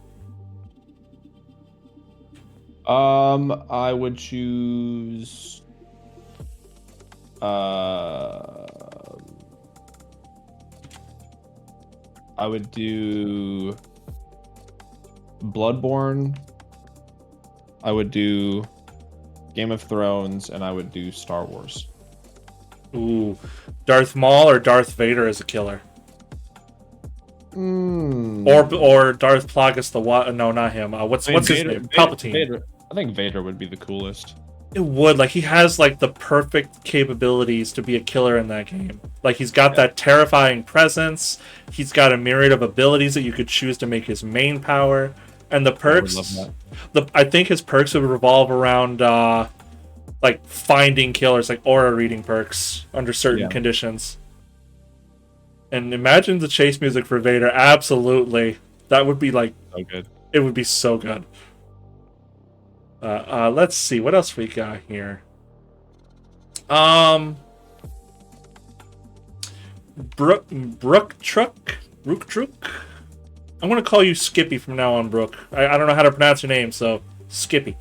I would choose. I would do Bloodborne. I would do Game of Thrones, and I would do Star Wars. Ooh, Darth Maul or Darth Vader as a killer? Or Darth Plagueis the what? No, not him. What's his name? Palpatine. Vader. I think Vader would be the coolest. It would, like, he has like the perfect capabilities to be a killer in that game. Like, he's got that terrifying presence. He's got a myriad of abilities that you could choose to make his main power. And the perks, I think his perks would revolve around like finding killers, like aura reading perks under certain conditions. And imagine the chase music for Vader. Absolutely, that would be like so good. It would be so good. Let's see what else we got here. Rook Truck. I'm gonna call you Skippy from now on, Brooke. I don't know how to pronounce your name, so Skippy.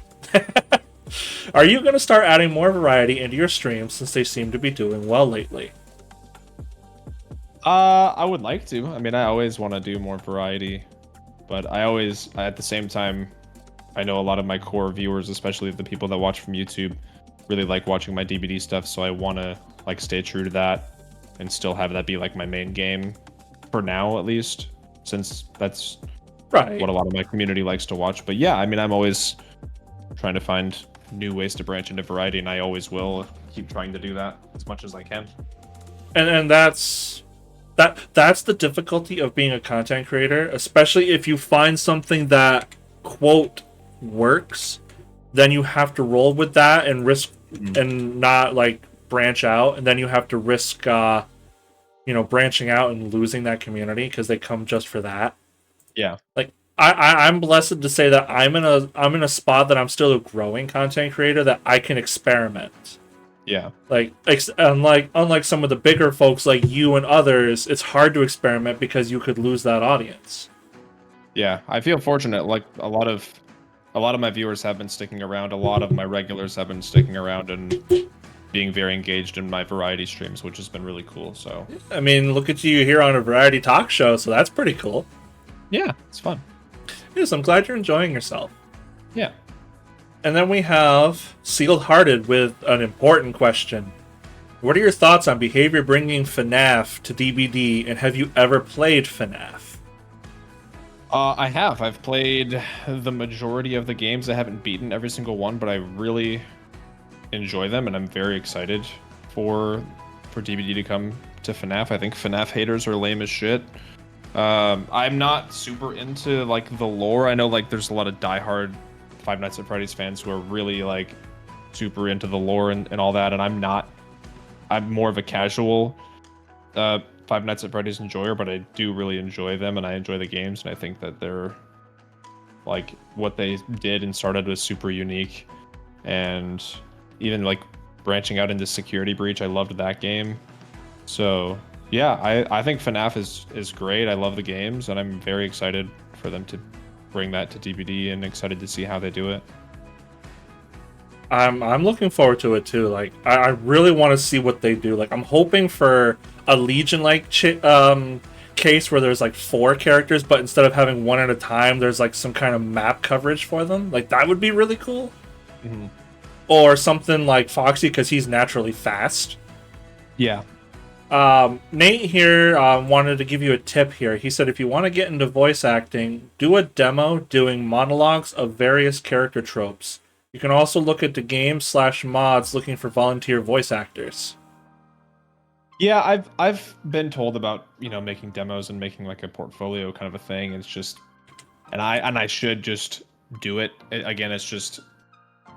Are you gonna start adding more variety into your streams since they seem to be doing well lately? I would like to. I mean, I always want to do more variety, but at the same time, I know a lot of my core viewers, especially the people that watch from YouTube, really like watching my DBD stuff, so I want to like stay true to that and still have that be like my main game for now, at least, since that's what a lot of my community likes to watch. But yeah, I mean, I'm always trying to find new ways to branch into variety, and I always will keep trying to do that as much as I can. And that's the difficulty of being a content creator, especially if you find something that, quote, works, then you have to roll with that and risk and not like branch out, and then you have to risk branching out and losing that community because they come just for that. Like I'm blessed to say that I'm in a spot that I'm still a growing content creator, that I can experiment. Like unlike some of the bigger folks like you and others, it's hard to experiment because you could lose that audience. I feel fortunate. Like a lot of my viewers have been sticking around. A lot of my regulars have been sticking around and being very engaged in my variety streams, which has been really cool. So I mean, look at you here on a variety talk show, so that's pretty cool. Yeah, it's fun. Yes, I'm glad you're enjoying yourself. Yeah. And then we have Sealed Hearted with an important question. What are your thoughts on behavior bringing FNAF to DBD, and have you ever played FNAF? I have. I've played the majority of the games. I haven't beaten every single one, but I really enjoy them, and I'm very excited for DBD to come to FNAF. I think FNAF haters are lame as shit. I'm not super into like the lore. I know like there's a lot of diehard Five Nights at Freddy's fans who are really like super into the lore and all that, and I'm not. I'm more of a casual Five Nights at Freddy's enjoyer, but I do really enjoy them, and I enjoy the games, and I think that they're like what they did and started was super unique, and even like branching out into Security Breach, I loved that game. So yeah, I think FNAF is great. I love the games, and I'm very excited for them to bring that to DBD, and excited to see how they do it. I'm looking forward to it too. Like I really want to see what they do. Like I'm hoping for a Legion-like case where there's like 4 characters, but instead of having one at a time, there's like some kind of map coverage for them. Like that would be really cool. Mm-hmm. Or something like Foxy, because he's naturally fast. Yeah. Nate here wanted to give you a tip here. He said if you want to get into voice acting, do a demo doing monologues of various character tropes. You can also look at the game/mods looking for volunteer voice actors. Yeah, I've been told about, making demos and making like a portfolio kind of a thing. It's just, and I should just do it. Again, it's just,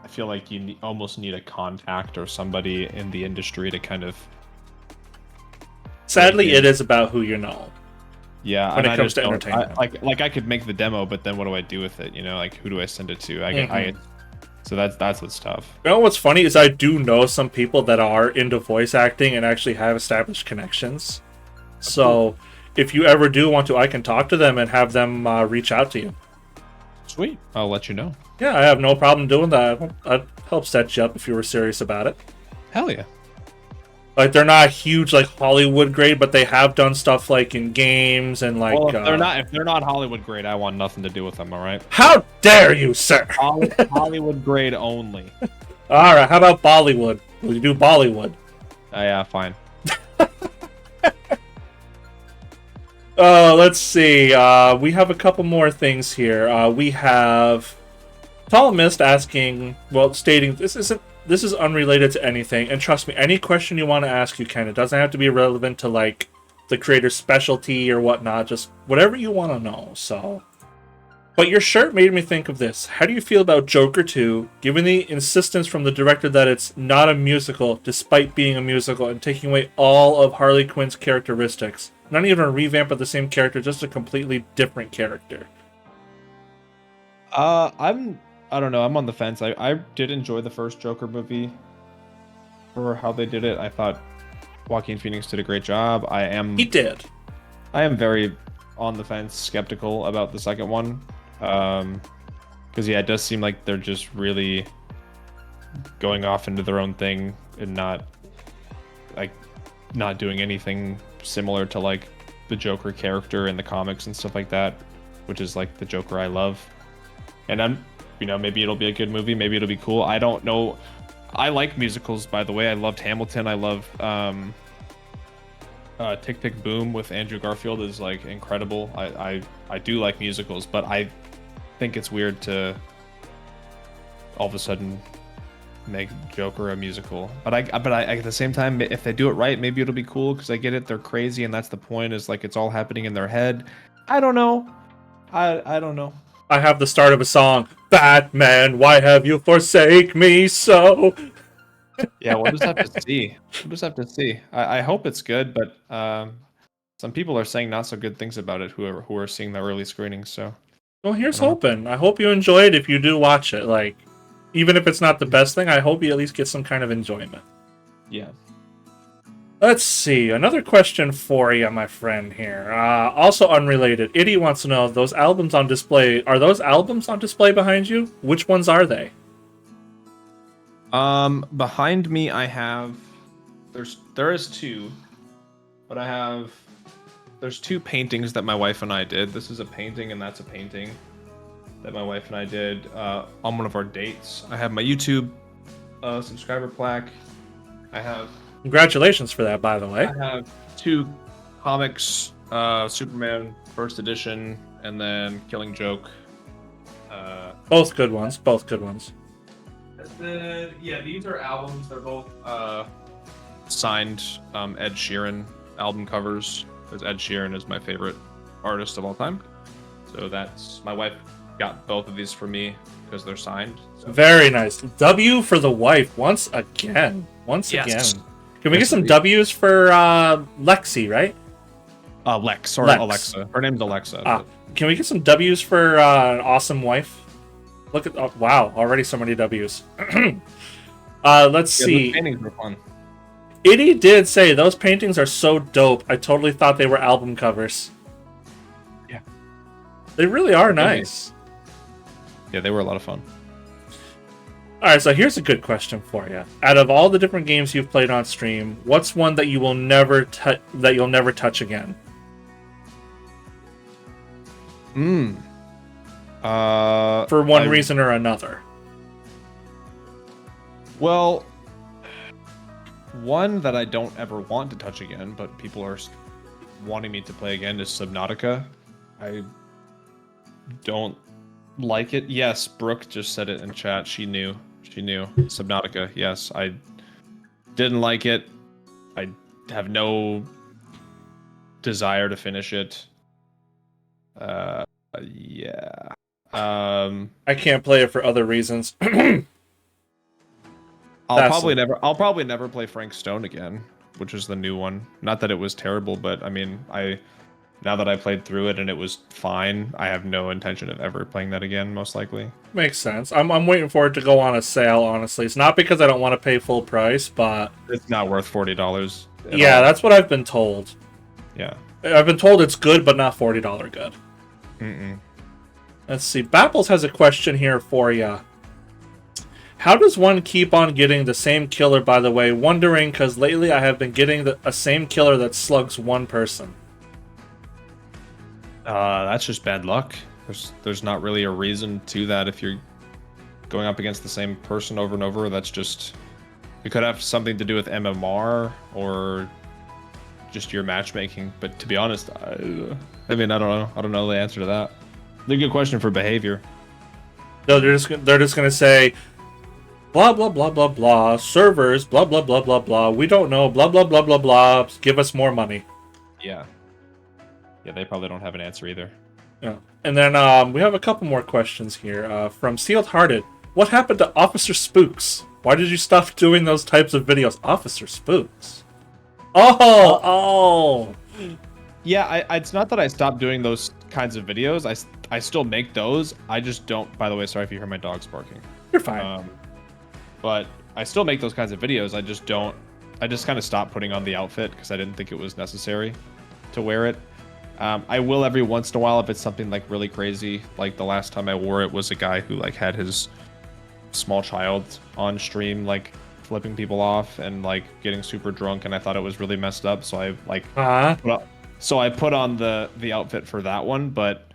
I feel like you almost need a contact or somebody in the industry to kind of. Sadly, it is about who you know. Yeah, when it comes to entertainment. I could make the demo, but then what do I do with it? Like who do I send it to? So that's what's tough. You know what's funny is I do know some people that are into voice acting and actually have established connections. So if you ever do want to, I can talk to them and have them reach out to you. Sweet. I'll let you know. Yeah, I have no problem doing that. I'd help set you up if you were serious about it. Hell yeah. Like, they're not huge, like, Hollywood grade, but they have done stuff, like, in games and, like... Well, if they're not Hollywood grade, I want nothing to do with them, all right? How dare you, sir? Hollywood grade only. All right, how about Bollywood? Will you do Bollywood? Yeah, fine. Let's see. We have a couple more things here. We have Tall Mist asking, well, stating this is unrelated to anything, and trust me, any question you want to ask, you can. It doesn't have to be relevant to like the creator's specialty or whatnot. Just whatever you want to know. So, but your shirt made me think of this. How do you feel about Joker 2, given the insistence from the director that it's not a musical, despite being a musical, and taking away all of Harley Quinn's characteristics? Not even a revamp of the same character, just a completely different character. I don't know. I'm on the fence. I did enjoy the first Joker movie for how they did it. I thought Joaquin Phoenix did a great job. He did. I am very on the fence, skeptical about the second one. Because yeah, it does seem like they're just really going off into their own thing and not doing anything similar to like the Joker character in the comics and stuff like that, which is like the Joker I love. And maybe it'll be a good movie, maybe it'll be cool. I don't know. I like musicals, by the way. I loved Hamilton. I love Tick Tick Boom with Andrew Garfield is like incredible. I do like musicals, but I think it's weird to all of a sudden make Joker a musical. But I at the same time, if they do it right, maybe it'll be cool, because I get it, they're crazy, and that's the point, is like it's all happening in their head. I don't know. I don't know. I have the start of a song. Batman, why have you forsake me so? Yeah, we'll just have to see. We'll just have to see. I hope it's good, but some people are saying not so good things about it who are seeing the early screenings. So, well, here's hoping. I hope you enjoy it if you do watch it. Like, even if it's not the best thing, I hope you at least get some kind of enjoyment. Yeah. Let's see. Another question for you, my friend here. Also unrelated. Itty wants to know, those albums on display, are those albums on display behind you? Which ones are they? Behind me I have there is two, but there's two paintings that my wife and I did. This is a painting and that's a painting that my wife and I did on one of our dates. I have my YouTube subscriber plaque. I have Congratulations for that, by the way. I have two comics, Superman First Edition and then Killing Joke. Both good ones. Both good ones. And then, yeah, these are albums. They're both signed Ed Sheeran album covers, because Ed Sheeran is my favorite artist of all time. So that's, my wife got both of these for me because they're signed. So. Very nice. W for the wife once again. Yes. Again. Can we get some W's for Lexi, right? Lex, or Alexa. Her name's Alexa. Can we get some W's for an awesome wife? Look at, wow, already so many W's. Let's see. Those paintings were fun. Itty did say those paintings are so dope. I totally thought they were album covers. Yeah. They really are nice. Yeah, they were a lot of fun. Alright, so here's a good question for you. Out of all the different games you've played on stream, what's one that you will never you'll never touch again? For one reason or another. Well, one that I don't ever want to touch again, but people are wanting me to play again, is Subnautica. I don't like it. Yes, Brooke just said it in chat. She knew. Subnautica. Yes, I didn't like it. I have no desire to finish it. Yeah. I can't play it for other reasons. I'll probably never play Frank Stone again, which is the new one. Not that it was terrible, but I mean, now that I played through it and it was fine, I have no intention of ever playing that again, most likely. Makes sense. I'm waiting for it to go on a sale, honestly. It's not because I don't want to pay full price, but it's not worth $40. Yeah, that's what I've been told. Yeah. I've been told it's good, but not $40 good. Let's see. Bapples has a question here for you. How does one keep on getting the same killer, by the way? Wondering, because lately I have been getting a same killer that slugs one person. That's just bad luck. There's not really a reason to that. If you're going up against the same person over and over, that's just, it could have something to do with MMR or just your matchmaking. But to be honest, I mean, I don't know. I don't know the answer to that. It's a good question for behavior. No, they're just gonna say blah blah blah blah blah servers blah blah blah blah blah. We don't know blah blah blah blah blah. Give us more money. Yeah. Yeah, they probably don't have an answer either. Yeah. And then we have a couple more questions here from Sealed Hearted. What happened to Officer Spooks? Why did you stop doing those types of videos? Officer Spooks. Oh. Yeah, it's not that I stopped doing those kinds of videos. I still make those. I just don't. By the way, sorry if you hear my dogs barking. You're fine. But I still make those kinds of videos. I just don't. I just kind of stopped putting on the outfit because I didn't think it was necessary to wear it. I will every once in a while if it's something like really crazy. Like the last time I wore it was a guy who like had his small child on stream like flipping people off and like getting super drunk, and I thought it was really messed up. So I like I put on the outfit for that one. But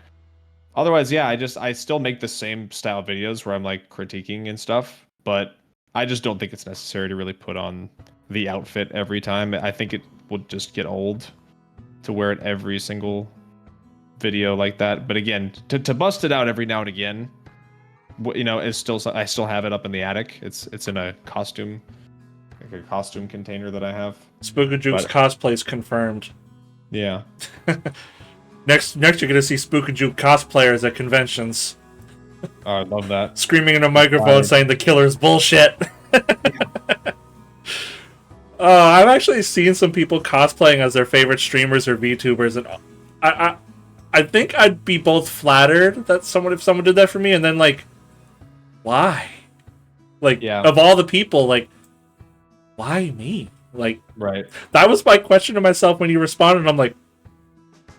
otherwise, yeah, I still make the same style videos where I'm like critiquing and stuff. But I just don't think it's necessary to really put on the outfit every time. I think it would just get old to wear it every single video like that. But again, to bust it out every now and again, you know, I still have it up in the attic. It's in a costume, like a costume container that I have. Spook'N'Jukes cosplays confirmed. Yeah. Next you're gonna see Spook'N'Juke cosplayers at conventions. Oh, I love that. Screaming in a microphone saying the killer's bullshit. I've actually seen some people cosplaying as their favorite streamers or VTubers, and I think I'd be both flattered that if someone did that for me, and then like, why? Like, of all the people, like, why me? Like, right. That was my question to myself when you responded. I'm like,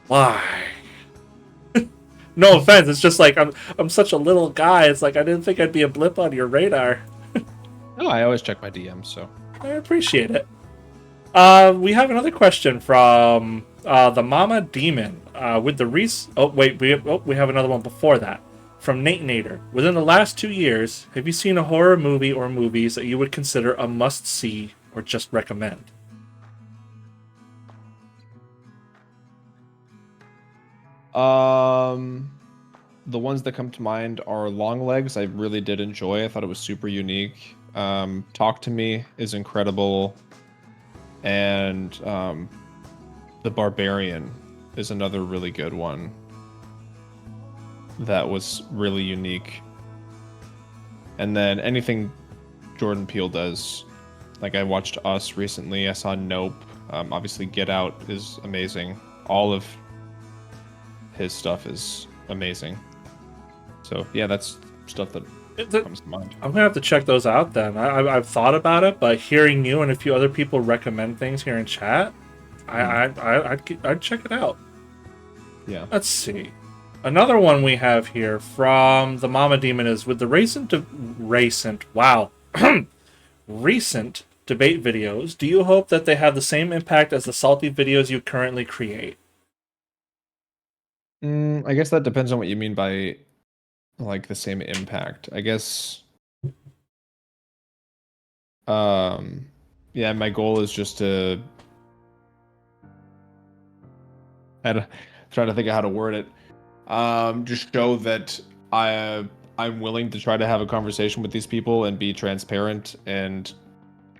why? No offense, it's just like I'm such a little guy. It's like I didn't think I'd be a blip on your radar. No, I always check my DMs, so I appreciate it. We have another question from the Mama Demon with the Oh wait, we have another one before that from Nate Nader. Within the last 2 years, have you seen a horror movie or movies that you would consider a must see or just recommend? The ones that come to mind are Long Legs. I really did enjoy. I thought it was super unique. Talk to Me is incredible, and The Barbarian is another really good one that was really unique. And then anything Jordan Peele does, like I watched Us recently. I saw Nope. Obviously, Get Out is amazing. All of his stuff is amazing. So yeah, that's stuff that comes to mind. I'm gonna have to check those out then. I've thought about it, but hearing you and a few other people recommend things here in chat, I'd check it out. Yeah. Let's see. Another one we have here from the Mama Demon is with the recent debate videos. Do you hope that they have the same impact as the salty videos you currently create? I guess that depends on what you mean by like the same impact. I guess yeah, my goal is just to try to think of how to word it. Just show that I'm willing to try to have a conversation with these people and be transparent and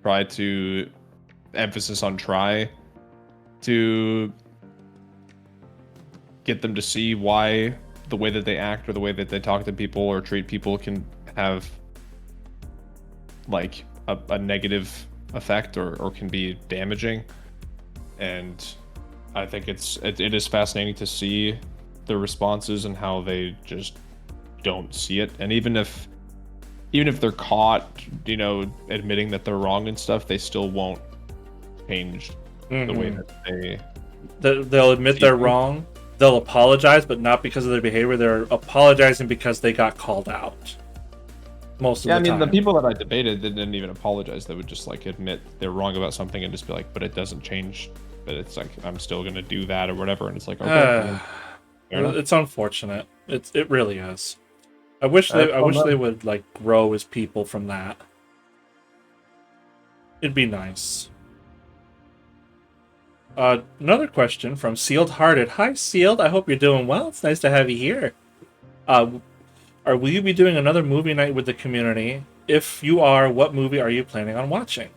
try to emphasis on try to get them to see why the way that they act or the way that they talk to people or treat people can have like a negative effect or can be damaging. And I think it is fascinating to see the responses and how they just don't see it. And even if they're caught, you know, admitting that they're wrong and stuff, they still won't change the way that they'll admit they're wrong. They'll apologize, but not because of their behavior. They're apologizing because they got called out. Most of the time. Yeah, I mean, the people that I debated didn't even apologize. They would just like admit they're wrong about something and just be like, but it doesn't change. But it's like, I'm still going to do that or whatever. And it's like, okay. It's unfortunate. It really is. I wish they would like grow as people from that. It'd be nice. Another question from Sealed Hearted. Hi, Sealed. I hope you're doing well. It's nice to have you here. Uh, will you be doing another movie night with the community? If you are, what movie are you planning on watching?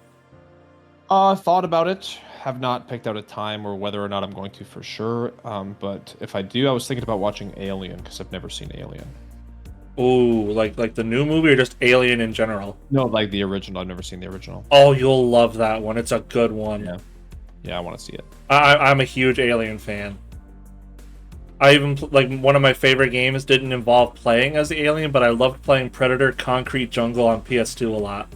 Thought about it. Have not picked out a time or whether or not I'm going to for sure. But if I do, I was thinking about watching Alien because I've never seen Alien. Ooh, like the new movie or just Alien in general? No, like the original. I've never seen the original. Oh, you'll love that one. It's a good one. Yeah, yeah, I want to see it. I'm a huge Alien fan. I even like one of my favorite games didn't involve playing as the alien, but I loved playing Predator Concrete Jungle on PS2 a lot.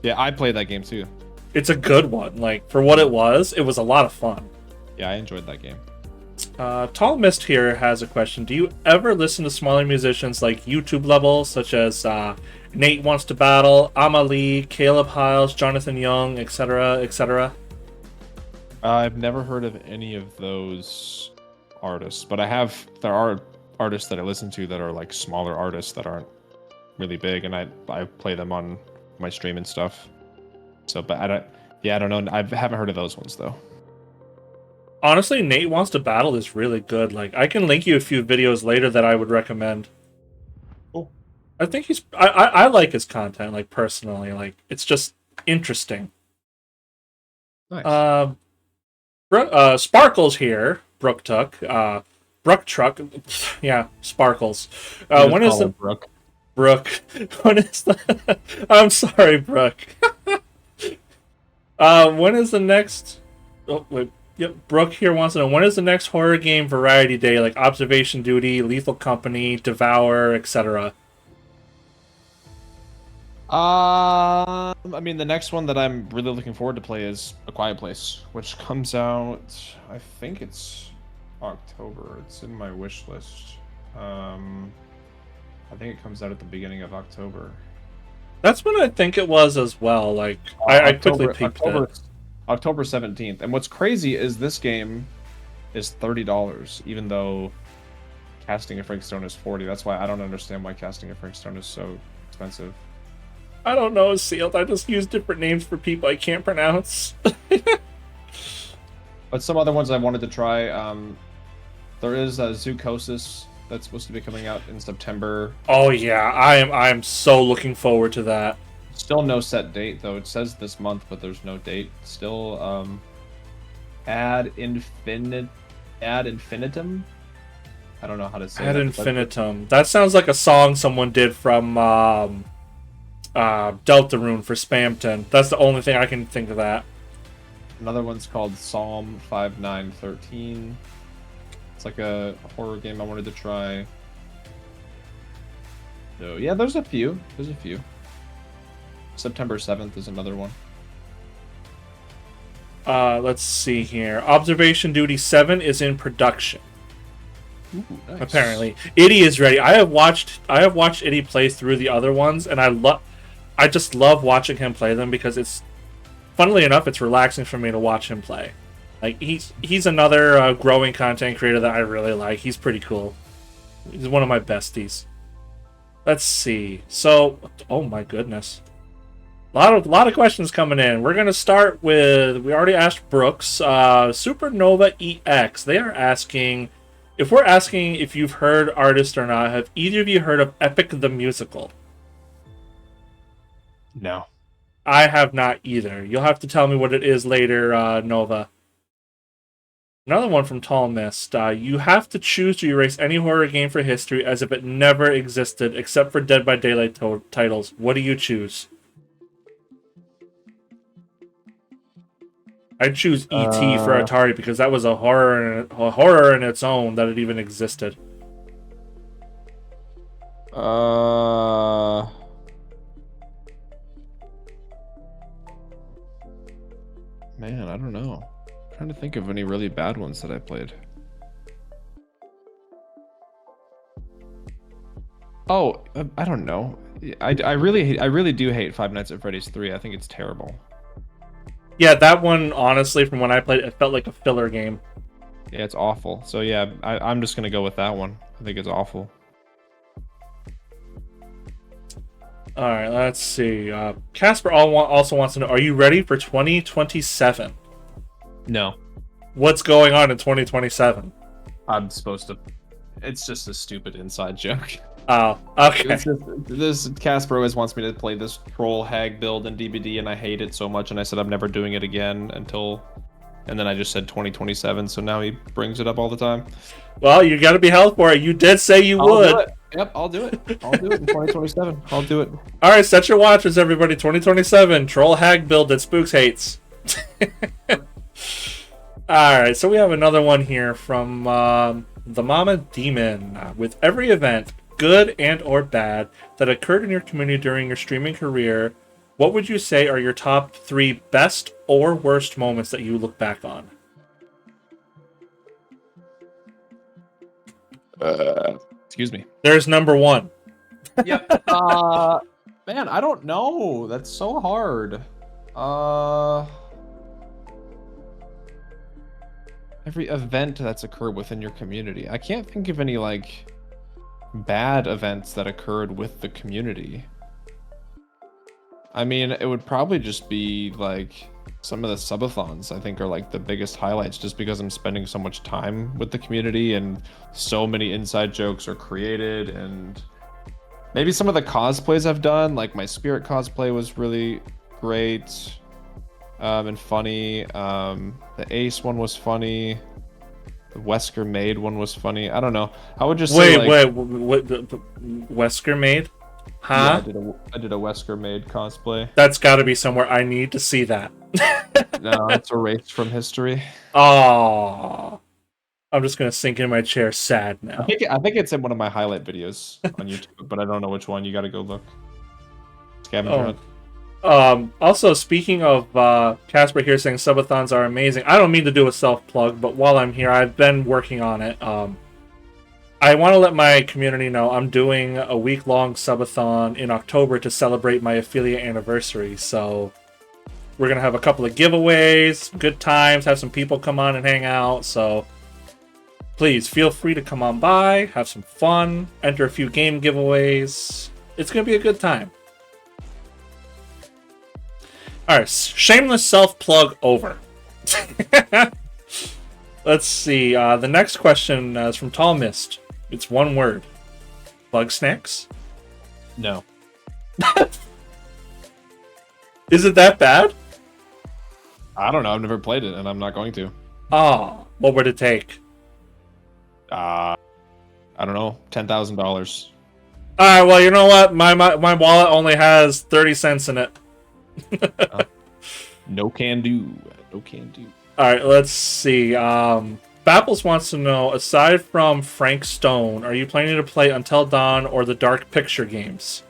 Yeah, I played that game too. It's a good one. Like for what it was a lot of fun. Yeah, I enjoyed that game. Tall Mist here has a question. Do you ever listen to smaller musicians like YouTube level, such as Nate Wants to Battle, Amalie, Caleb Hiles, Jonathan Young, etc., etc.? I've never heard of any of those artists, but there are artists that I listen to that are like smaller artists that aren't really big, and I play them on my stream and stuff. So, but I don't know. I haven't heard of those ones though. Honestly, Nate Wants to Battle is really good. Like, I can link you a few videos later that I would recommend. Cool. I think I like his content, like, personally. Like, it's just interesting. Nice. Sparkles here, Brook Tuck. Brook Truck. Yeah, Sparkles. When is the... Brooke? Brooke. When is the... I'm sorry, Brooke. When is the next... Oh, wait. Yep, Brooke here wants to know, when is the next horror game variety day, like Observation Duty, Lethal Company, Devour, etc.? I mean, the next one that I'm really looking forward to play is A Quiet Place, which comes out, I think it's October. It's in my wish list. I think it comes out at the beginning of October. That's when I think it was as well. Like, I quickly peeked it. October 17th. And what's crazy is this game is $30, even though Casting a Frank Stone is $40. That's why I don't understand why Casting a Frank Stone is so expensive. I don't know, Sealed. I just use different names for people I can't pronounce. But some other ones I wanted to try. There is Zoocosis that's supposed to be coming out in September. Oh yeah, I am so looking forward to that. Still no set date though. It says this month, but there's no date. Still Ad Infinitum. I don't know how to say Ad that. Infinitum. That sounds like a song someone did from Deltarune for Spamton. That's the only thing I can think of that. Another one's called Psalm 5913. It's like a horror game I wanted to try. So yeah, there's a few. September 7th is another one. Let's see here. Observation Duty 7 is in production. Ooh, nice. Apparently, Itty is ready. I have watched Itty play through the other ones, and I just love watching him play them because funnily enough, it's relaxing for me to watch him play. Like he's another growing content creator that I really like. He's pretty cool. He's one of my besties. Let's see. So, oh my goodness, a lot of questions coming in. We're gonna start with, we already asked Brooks. Supernova EX. They are asking, if we're asking if you've heard artists or not, have either of you heard of Epic the Musical? No. I have not either. You'll have to tell me what it is later, Nova. Another one from Tall Mist. You have to choose to erase any horror game for history as if it never existed, except for Dead by Daylight titles. What do you choose? I'd choose E.T. for Atari because that was a horror in its own that it even existed. Man, I don't know. I'm trying to think of any really bad ones that I played. Oh, I don't know. I really do hate Five Nights at Freddy's 3. I think it's terrible. Yeah, that one, honestly, from when I played it, felt like a filler game. Yeah, it's awful. So yeah, I'm just gonna go with that one. I think it's awful. All right, let's see. Casper also wants to know, are you ready for 2027? No, What's going on in 2027? I'm supposed to. It's just a stupid inside joke. Oh, okay. It's just, this Casper always wants me to play this troll hag build in DBD, and I hate it so much. And I said I'm never doing it again until, and then I just said 2027. So now he brings it up all the time. Well, you got to be held for it. You did say you I'll would. do it. Yep, I'll do it. I'll do it in 2027. I'll do it. All right, set your watches, everybody. 2027 troll hag build that Spooks hates. All right, so we have another one here from the Mama Demon. With every event, good and or bad, that occurred in your community during your streaming career, what would you say are your top 3 best or worst moments that you look back on? Excuse me. There's number 1. Yep. Man, I don't know. That's so hard. Every event that's occurred within your community. I can't think of any like bad events that occurred with the community. I mean, it would probably just be like some of the subathons, I think, are like the biggest highlights, just because I'm spending so much time with the community and so many inside jokes are created. And maybe some of the cosplays I've done, like my Spirit cosplay was really great and funny. The Ace one was funny. The Wesker Maid one was funny. I don't know. I would just say, wait, what? Wesker Maid? Huh? Yeah, I did a Wesker Maid cosplay. That's got to be somewhere. I need to see that. No, it's erased from history. Oh, I'm just gonna sink in my chair, sad now. I think it's in one of my highlight videos on YouTube, but I don't know which one. You got to go look. Scavenger hunt. Also, speaking of Casper here saying subathons are amazing, I don't mean to do a self-plug, but while I'm here, I've been working on it. I want to let my community know I'm doing a week-long subathon in October to celebrate my affiliate anniversary, so we're going to have a couple of giveaways, good times, have some people come on and hang out, so please feel free to come on by, have some fun, enter a few game giveaways. It's going to be a good time. Alright, shameless self-plug over. Let's see, the next question is from Tall Mist. It's one word. Bug snacks? No. Is it that bad? I don't know. I've never played it, and I'm not going to. Oh, what would it take? I don't know. $10,000. Alright, well, you know what? My wallet only has 30 cents in it. No can do. No can do. Alright, let's see. Bapples wants to know, aside from Frank Stone, are you planning to play Until Dawn or the Dark Picture games?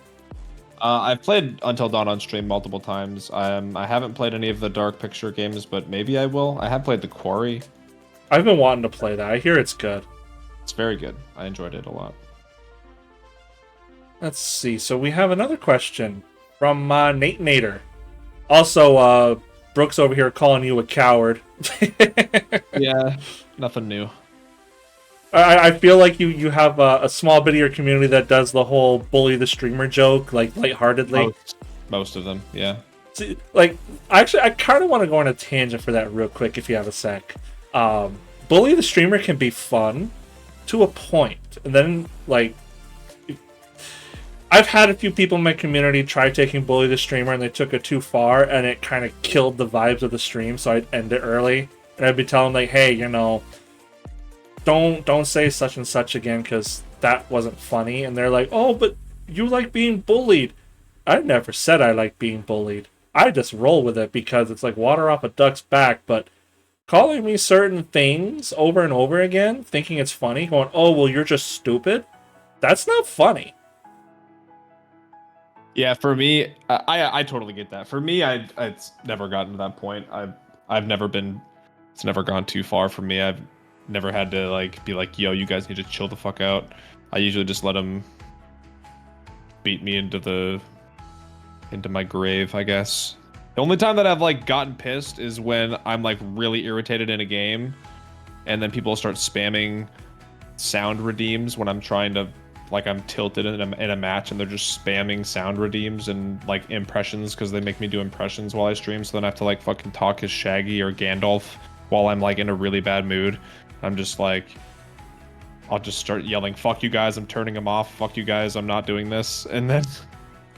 I've played Until Dawn on stream multiple times. I haven't played any of the Dark Picture games, but maybe I will. I have played The Quarry. I've been wanting to play that. I hear it's good. It's very good. I enjoyed it a lot. Let's see. So we have another question from Nate Nader. Also, Brooks over here calling you a coward. Yeah, nothing new. I feel like you have a small bit of your community that does the whole bully the streamer joke, like, lightheartedly. Most of them, yeah. See, like, actually, I kind of want to go on a tangent for that real quick if you have a sec. Bully the streamer can be fun to a point, and then, like, I've had a few people in my community try taking Bully the Streamer and they took it too far and it kind of killed the vibes of the stream, so I'd end it early. And I'd be telling them, like, hey, you know, don't say such and such again because that wasn't funny. And they're like, oh, but you like being bullied. I never said I like being bullied. I just roll with it because it's like water off a duck's back. But calling me certain things over and over again, thinking it's funny, going, oh, well, you're just stupid, that's not funny. Yeah, for me, I totally get that. For me, it's never gotten to that point. I've never been. It's never gone too far for me. I've never had to like be like, yo, you guys need to chill the fuck out. I usually just let them beat me into my grave, I guess. The only time that I've like gotten pissed is when I'm like really irritated in a game, and then people start spamming sound redeems when I'm trying to. Like I'm tilted in a match and they're just spamming sound redeems and like impressions because they make me do impressions while I stream. So then I have to like fucking talk as Shaggy or Gandalf while I'm like in a really bad mood, I'm just like, I'll just start yelling, "Fuck you guys! I'm turning them off. Fuck you guys! I'm not doing this." And then,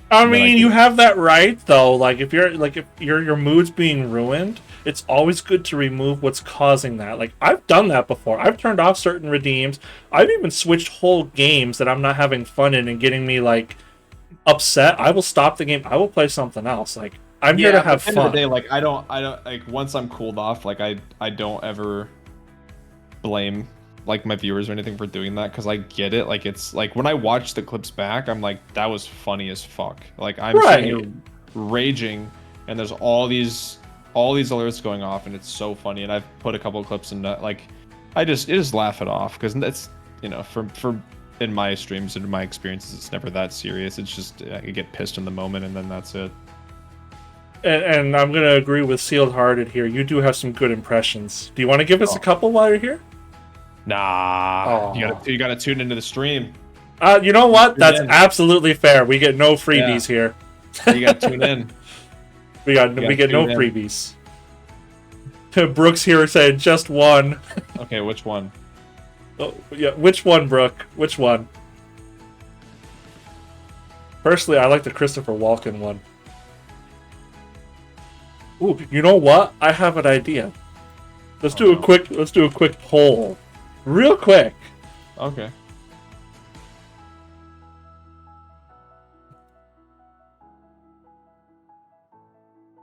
I mean, you have that right though. Like if your mood's being ruined, it's always good to remove what's causing that. Like I've done that before. I've turned off certain redeems. I've even switched whole games that I'm not having fun in and getting me like upset. I will stop the game. I will play something else. Like I'm here to have fun. At the end of the day, like I don't like once I'm cooled off, like I don't ever blame like my viewers or anything for doing that, because I get it. Like it's like when I watch the clips back, I'm like, that was funny as fuck. Like I'm sitting here raging, and there's all these alerts going off, and it's so funny. And I've put a couple of clips in that, like I just laugh it off, because that's, you know, for in my streams and in my experiences, it's never that serious. It's just I get pissed in the moment, and then that's it. And I'm gonna agree with Sealed Hearted here. You do have some good impressions. Do you want to give us a couple while you're here? Nah, you gotta tune into the stream. You know what? That's absolutely fair. We get no freebies here. You gotta tune in. we get no freebies. Brooks here saying just one. Okay, which one? Oh, yeah, which one, Brooke? Which one? Personally, I like the Christopher Walken one. Ooh, you know what? I have an idea. Let's do a quick poll. Real quick. Okay.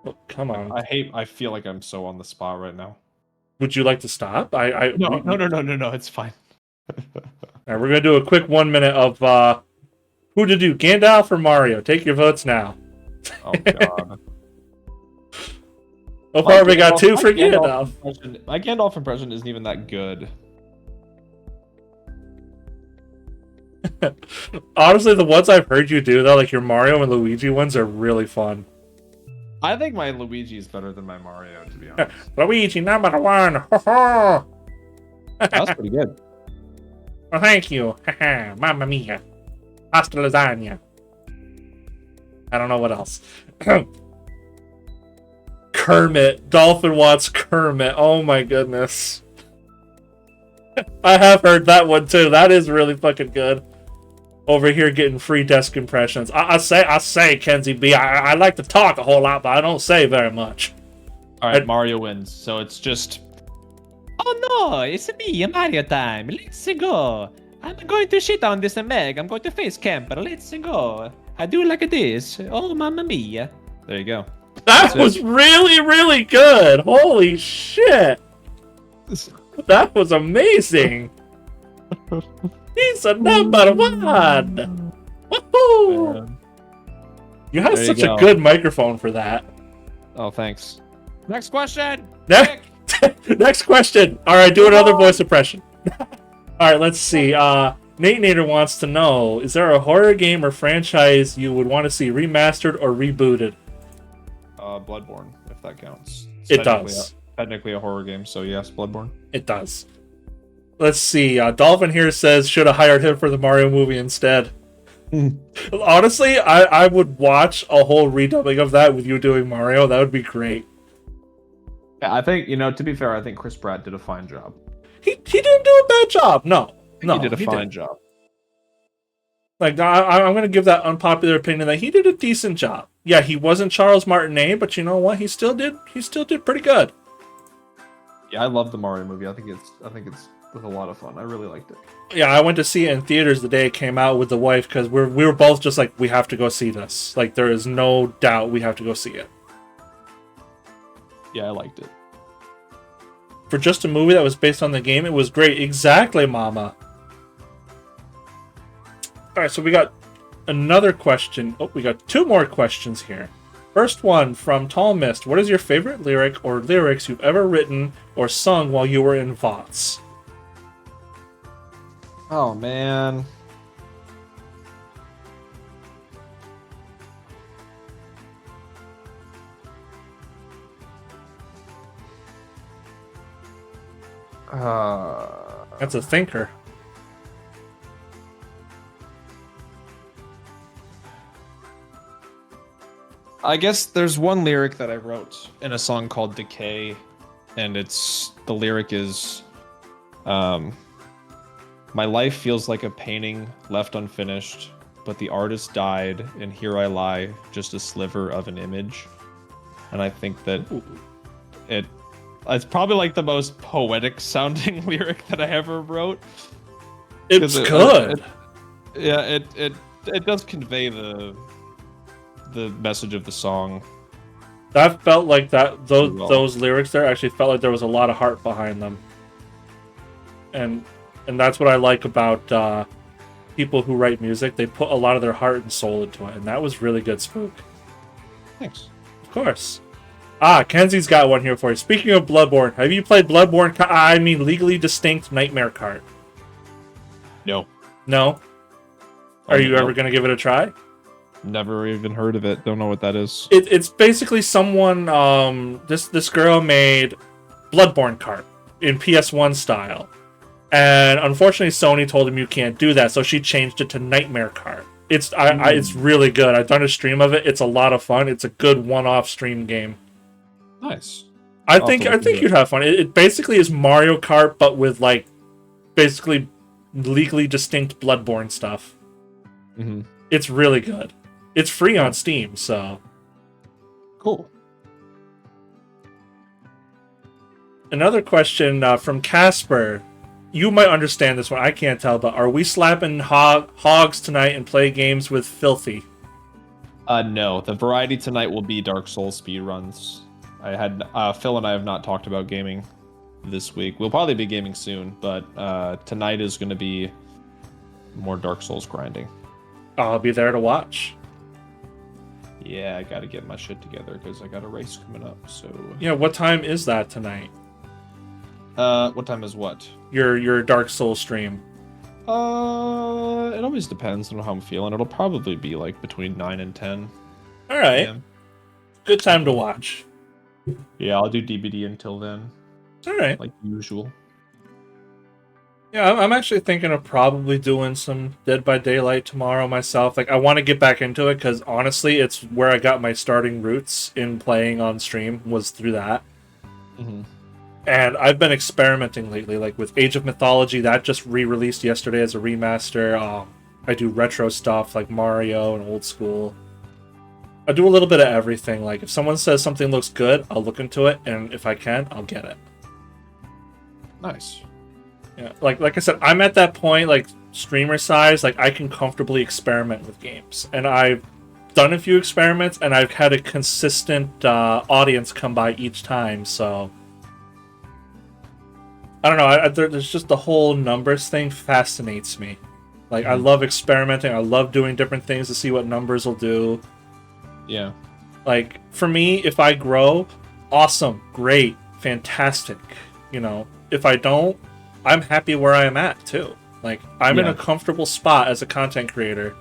Oh, come on. I feel like I'm so on the spot right now. Would you like to stop? No, it's fine. Alright, we're gonna do a quick 1 minute of who to do, Gandalf or Mario. Take your votes now. Oh god. So far we got two for Gandalf. My Gandalf impression isn't even that good. Honestly, the ones I've heard you do though, like your Mario and Luigi ones, are really fun. I think my Luigi is better than my Mario, to be honest. Luigi number one. That's pretty good. Well, thank you. Mamma mia. Pasta lasagna. I don't know what else. Kermit. Dolphin wants Kermit. Oh my goodness. I have heard that one too. That is really fucking good. Over here getting free desk impressions. I say, Kenzie B. I like to talk a whole lot, but I don't say very much. Alright, Mario wins. So it's just... Oh no, it's me, Mario time. Let's go. I'm going to shit on this Meg. I'm going to face camper. Let's go. I do like this. Oh, mamma mia. There you go. That was really, really good. Holy shit. That was amazing. He's a number one. Woohoo! You have such a good microphone for that. Oh, thanks. Next question. Next question. All right, do another voice impression. All right, let's see. Nate Nader wants to know: is there a horror game or franchise you would want to see remastered or rebooted? Bloodborne, if that counts. It does. Technically a horror game, so yes, Bloodborne. It does. Let's see. Dolphin here says should have hired him for the Mario movie instead. Honestly, I would watch a whole redubbing of that with you doing Mario. That would be great. Yeah, I think, you know, to be fair, I think Chris Pratt did a fine job. He didn't do a bad job. No, he did a fine job. Like, I'm going to give that unpopular opinion that he did a decent job. Yeah, he wasn't Charles Martinet, but you know what? He still did pretty good. Yeah, I love the Mario movie. I think it's a lot of fun. I really liked it. Yeah, I went to see it in theaters the day it came out with the wife because we were both just like, we have to go see this. Like, there is no doubt we have to go see it. Yeah, I liked it. For just a movie that was based on the game, it was great. Exactly, Mama. All right, so we got another question. Oh, we got two more questions here. First one from Tall Mist. What is your favorite lyric or lyrics you've ever written or sung while you were in VOTS? Oh, man. That's a thinker. I guess there's one lyric that I wrote in a song called Decay and the lyric is, my life feels like a painting left unfinished, but the artist died, and here I lie, just a sliver of an image. And I think that it's probably like the most poetic sounding lyric that I ever wrote. It's good. It does convey the message of the song. That felt like that. Well. Those lyrics there actually felt like there was a lot of heart behind them, and that's what I like about people who write music. They put a lot of their heart and soul into it, and that was really good, Spook. Thanks. Of course. Kenzie's got one here for you. Speaking of Bloodborne, have you played Bloodborne? I mean, Legally Distinct Nightmare Cart. No. No. Are you ever gonna give it a try? Never even heard of it. Don't know what that is. It's basically someone. This girl made Bloodborne Cart in PS1 style, and unfortunately Sony told him you can't do that, so she changed it to Nightmare Cart. It's really good. I've done a stream of it. It's a lot of fun. It's a good one-off stream game. Nice. I think you'd have fun. It basically is Mario Kart, but with like basically legally distinct Bloodborne stuff. Mm-hmm. It's really good. It's free on Steam, so cool. Another question from Casper. You might understand this one. I can't tell, but are we slapping hogs tonight and play games with Filthy? No. The variety tonight will be Dark Souls speedruns. Phil and I have not talked about gaming this week. We'll probably be gaming soon, but tonight is going to be more Dark Souls grinding. I'll be there to watch. Yeah, I got to get my shit together because I got a race coming up. So yeah, what time is that tonight? What time is what? Your Dark Souls stream. It always depends on how I'm feeling. It'll probably be like between 9 and 10. All right. PM. Good time to watch. Yeah, I'll do DBD until then. All right. Like usual. Yeah, I'm actually thinking of probably doing some Dead by Daylight tomorrow myself. Like, I want to get back into it because honestly, it's where I got my starting roots in playing on stream was through that. Mm-hmm. And I've been experimenting lately, like with Age of Mythology, that just re-released yesterday as a remaster. I do retro stuff like Mario and old school. I do a little bit of everything. Like, if someone says something looks good, I'll look into it, and if I can, I'll get it. Nice. Yeah, like I said, I'm at that point, like, streamer size, like, I can comfortably experiment with games. And I've done a few experiments, and I've had a consistent audience come by each time, so I don't know, there's just the whole numbers thing fascinates me. Like, I love experimenting, I love doing different things to see what numbers will do. Yeah. Like, for me, if I grow, awesome, great, fantastic. You know, if I don't, I'm happy where I am at, too. Like, I'm in a comfortable spot as a content creator.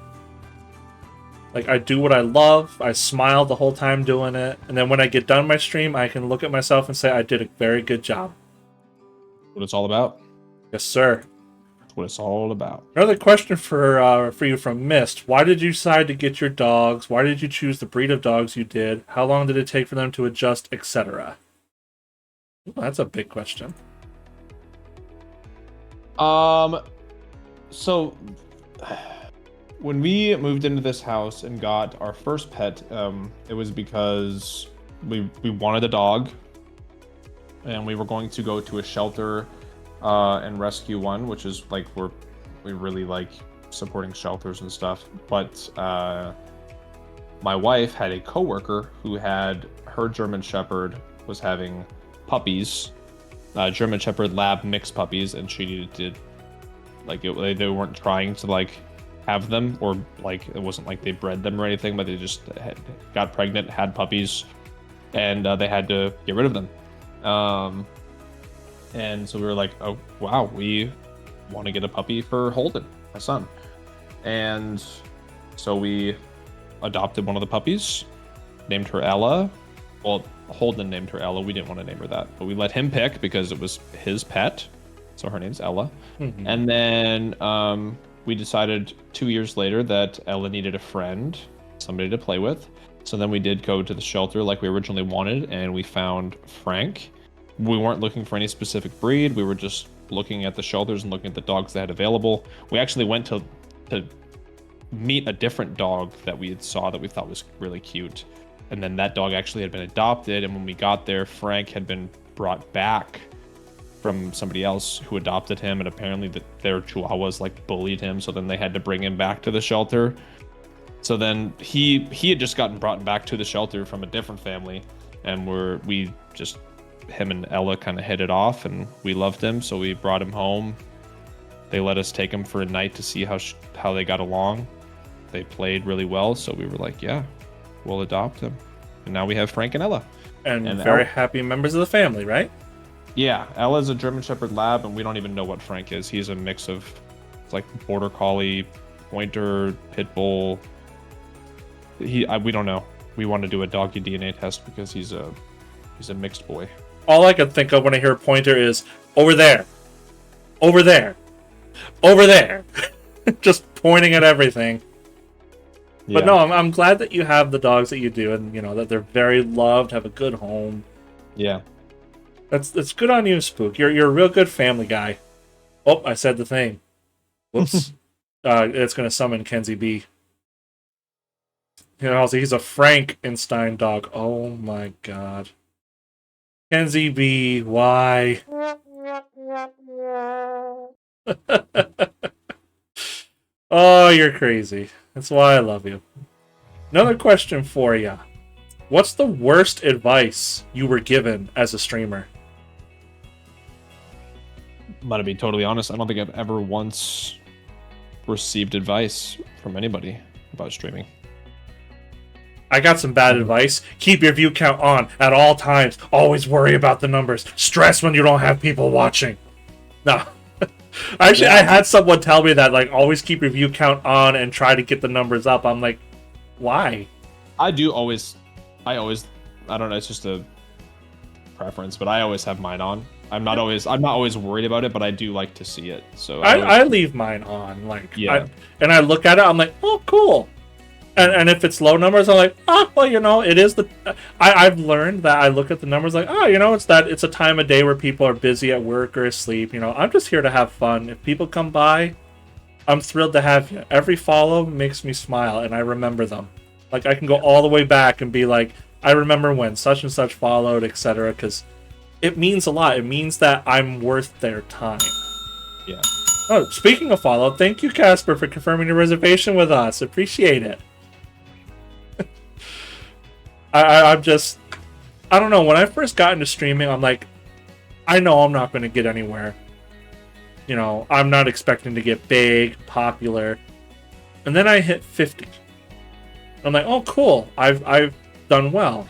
Like, I do what I love, I smile the whole time doing it, and then when I get done my stream, I can look at myself and say, I did a very good job. What it's all about. Yes, sir. That's what it's all about. Another question for you from Mist. Why did you decide to get your dogs? Why did you choose the breed of dogs you did? How long did it take for them to adjust, etc.? That's a big question. So when we moved into this house and got our first pet, it was because we wanted a dog, and we were going to go to a shelter and rescue one, which is like we really like supporting shelters and stuff. But my wife had a coworker who had her German Shepherd was having puppies, German Shepherd lab mixed puppies, and she needed to they weren't trying to like have them, or like it wasn't like they bred them or anything, but they just got pregnant, had puppies, and they had to get rid of them. And so we were like, oh wow, we want to get a puppy for Holden, my son. And so we adopted one of the puppies, named her Ella. Well, Holden named her Ella. We didn't want to name her that, but we let him pick because it was his pet. So her name's Ella. Mm-hmm. And then we decided 2 years later that Ella needed a friend, somebody to play with. So then we did go to the shelter like we originally wanted, and we found Frank. we weren't looking for any specific breed. We were just looking at the shelters and looking at the dogs they had available. We actually went to meet a different dog that we had saw that we thought was really cute. And then that dog actually had been adopted. And when we got there, Frank had been brought back from somebody else who adopted him. And apparently their chihuahuas like bullied him. So then they had to bring him back to the shelter. So then he had just gotten brought back to the shelter from a different family. And him and Ella kind of hit it off, and we loved him. So we brought him home. They let us take him for a night to see how they got along. They played really well. So we were like, yeah, we'll adopt him. And now we have Frank and Ella. And very happy members of the family, right? Yeah, Ella's a German Shepherd Lab, and we don't even know what Frank is. He's a mix of like Border Collie, Pointer, Pit Bull. We don't know. We want to do a doggy DNA test because he's a mixed boy. All I can think of when I hear Pointer is over there, over there, over there, just pointing at everything. Yeah. But no, I'm glad that you have the dogs that you do, and you know that they're very loved, have a good home. Yeah, that's good on you, Spook. You're a real good family guy. Oh, I said the thing. Whoops. It's gonna summon Kenzie B. You know, he's a Frankenstein dog. Oh my god. Kenzie B, why? Oh, you're crazy. That's why I love you. Another question for you. What's the worst advice you were given as a streamer? I'm gonna be totally honest. I don't think I've ever once received advice from anybody about streaming. I got some bad advice. Keep your view count on at all times. Always worry about the numbers. Stress when you don't have people watching. No. Actually, I had someone tell me that, like, always keep your view count on and try to get the numbers up. I'm like, why? I always, I don't know, it's just a preference, but I always have mine on. I'm not always worried about it, but I do like to see it. So I leave mine on, like, yeah. And I look at it, I'm like, oh, cool. And if it's low numbers, I'm like, oh, well, you know, it is the... I've learned that I look at the numbers like, oh, you know, it's a time of day where people are busy at work or asleep. You know, I'm just here to have fun. If people come by, I'm thrilled to have you. Every follow makes me smile, and I remember them. Like, I can go all the way back and be like, I remember when such and such followed, etc., because it means a lot. It means that I'm worth their time. Yeah. Oh, speaking of follow, thank you, Casper, for confirming your reservation with us. Appreciate it. I'm just... I don't know. When I first got into streaming, I'm like, I know I'm not going to get anywhere. You know, I'm not expecting to get big, popular. And then I hit 50. I'm like, oh, cool. I've done well.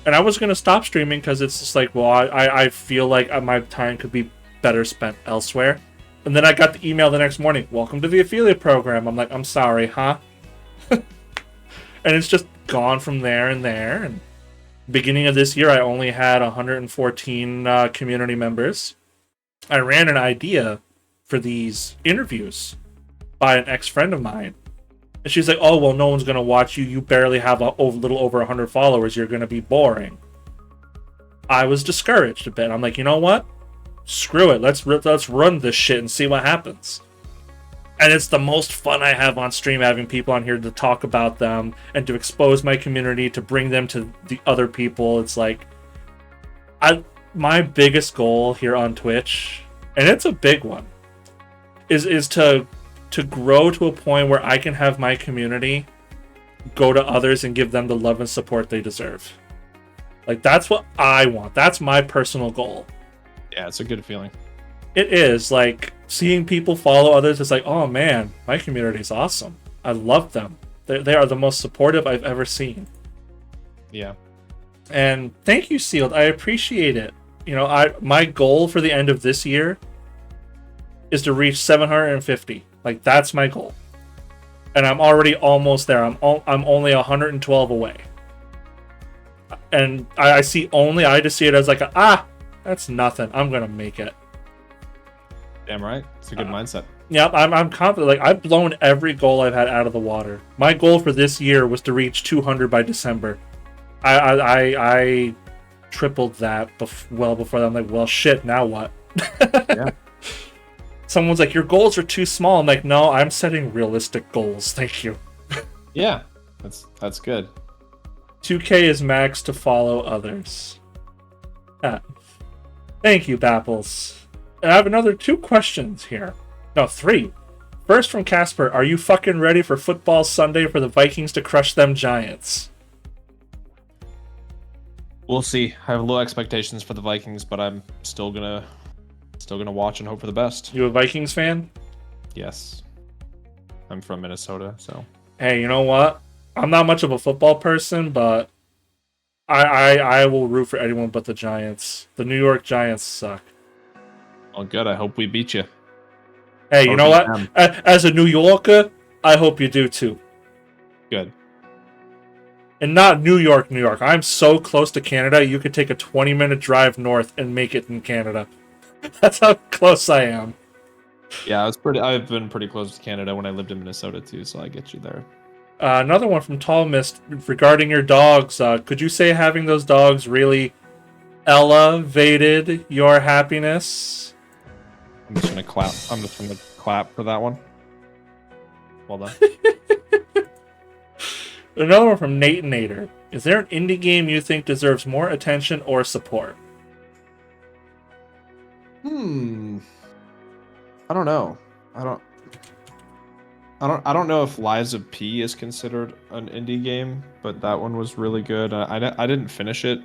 And I was going to stop streaming because it's just like, well, I feel like my time could be better spent elsewhere. And then I got the email the next morning. Welcome to the affiliate program. I'm like, I'm sorry, huh? And it's just gone from there and there. And beginning of this year, I only had 114 community members. I ran an idea for these interviews by an ex-friend of mine. And she's like, oh, well, no one's going to watch you. You barely have a little over 100 followers. You're going to be boring. I was discouraged a bit. I'm like, you know what? Screw it. Let's run this shit and see what happens. And it's the most fun I have on stream, having people on here to talk about them and to expose my community, to bring them to the other people. It's like, my biggest goal here on Twitch, and it's a big one, is to grow to a point where I can have my community go to others and give them the love and support they deserve. Like, that's what I want. That's my personal goal. Yeah, it's a good feeling. It is, like, seeing people follow others, it's like, oh man, my community is awesome. I love them. They are the most supportive I've ever seen. Yeah. And thank you, Sealed. I appreciate it. You know, my goal for the end of this year is to reach 750. Like, that's my goal. And I'm already almost there. I'm only 112 away. And I just see it as like, that's nothing. I'm going to make it. Damn right. It's a good mindset. Yeah, I'm confident. Like, I've blown every goal I've had out of the water. My goal for this year was to reach 200 by December. I tripled that well before that. I'm like, well, shit, now what? Yeah. Someone's like, your goals are too small. I'm like, no, I'm setting realistic goals. Thank you. Yeah, that's good. 2K is max to follow others. Thank you, Bapples. I have another 2 questions here. No, 3. First from Casper, are you fucking ready for football Sunday for the Vikings to crush them Giants? We'll see. I have low expectations for the Vikings, but I'm still gonna watch and hope for the best. You a Vikings fan? Yes. I'm from Minnesota, so. Hey, you know what? I'm not much of a football person, but I will root for anyone but the Giants. The New York Giants suck. Well, good. I hope we beat you. Hey, you know what? As a New Yorker, I hope you do too. Good. And not New York, New York. I'm so close to Canada, you could take a 20-minute drive north and make it in Canada. That's how close I am. Yeah, I've been pretty close to Canada when I lived in Minnesota too, so I get you there. Another one from Tall Mist regarding your dogs. Could you say having those dogs really elevated your happiness? I'm just gonna clap. I'm just gonna clap for that one. Well done. Another one from Nate Nader. Is there an indie game you think deserves more attention or support? I don't know. I don't know if Lies of P is considered an indie game, but that one was really good. I didn't finish it.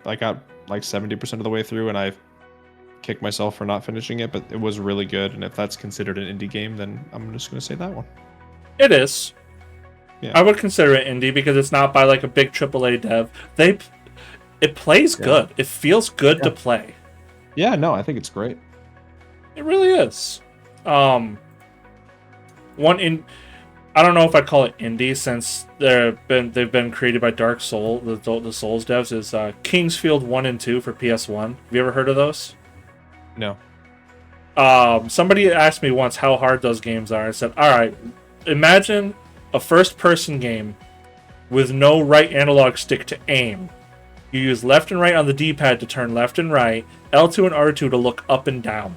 I got like 70% of the way through, and I kicked myself for not finishing it, but it was really good. And if that's considered an indie game, then I'm just gonna say that one. It is. Yeah. I would consider it indie because it's not by like a big AAA dev. It plays good. It feels good to play. Yeah, no, I think it's great. It really is. I don't know if I'd call it indie since they've been created by Dark Soul, the Souls devs. Is Kingsfield 1 and 2 for PS1. Have you ever heard of those? No. Somebody asked me once how hard those games are. I said, all right, imagine a first-person game with no right analog stick to aim. You use left and right on the D-pad to turn left and right, L2 and R2 to look up and down,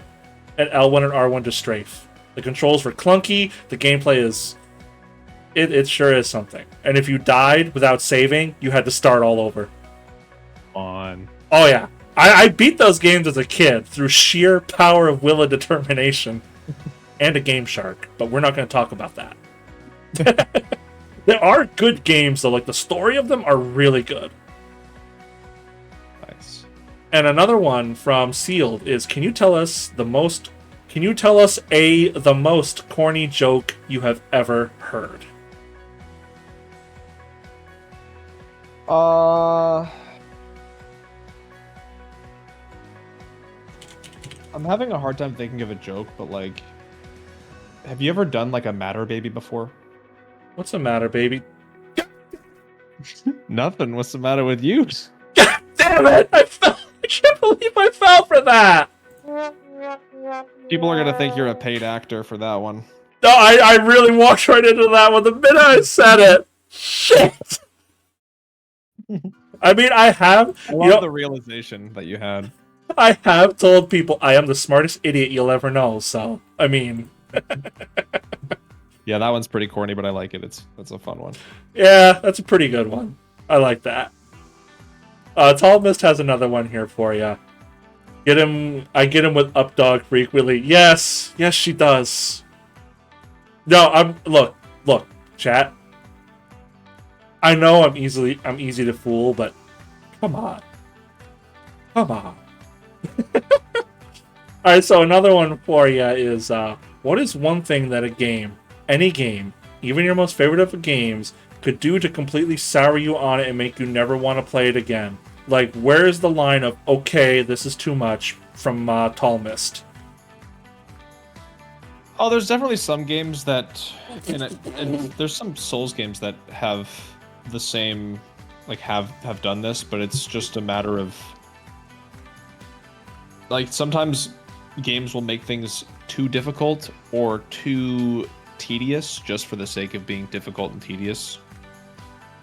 and L1 and R1 to strafe. The controls were clunky. The gameplay is... It sure is something. And if you died without saving, you had to start all over. On. Oh, yeah. I beat those games as a kid through sheer power of will and determination. And a Game Shark. But we're not going to talk about that. There are good games, though. Like, the story of them are really good. Nice. And another one from Sealed is, can you tell us the most corny joke you have ever heard? I'm having a hard time thinking of a joke, but like, have you ever done like a matter baby before? What's the matter, baby? Nothing. What's the matter with you? God damn it! I can't believe I fell for that! People are gonna think you're a paid actor for that one. No, I really walked right into that one the minute I said it. Shit! I mean, I love the realization that you had. I have told people I am the smartest idiot you'll ever know, so, I mean... Yeah, that one's pretty corny, but I like it. That's a fun one. Yeah, that's a pretty good one. I like that. Tall Mist has another one here for you. I get him with Updog frequently. Yes, she does. No, look, chat. I know I'm easy to fool, but come on. Alright, so another one for you is, what is one thing that any game, even your most favorite of games, could do to completely sour you on it and make you never want to play it again? Like, where is the line of, okay, this is too much, from Tall Mist? Oh, there's definitely some games that, and there's some Souls games that have the same, like, have done this, but it's just a matter of, like, sometimes games will make things too difficult or too tedious just for the sake of being difficult and tedious.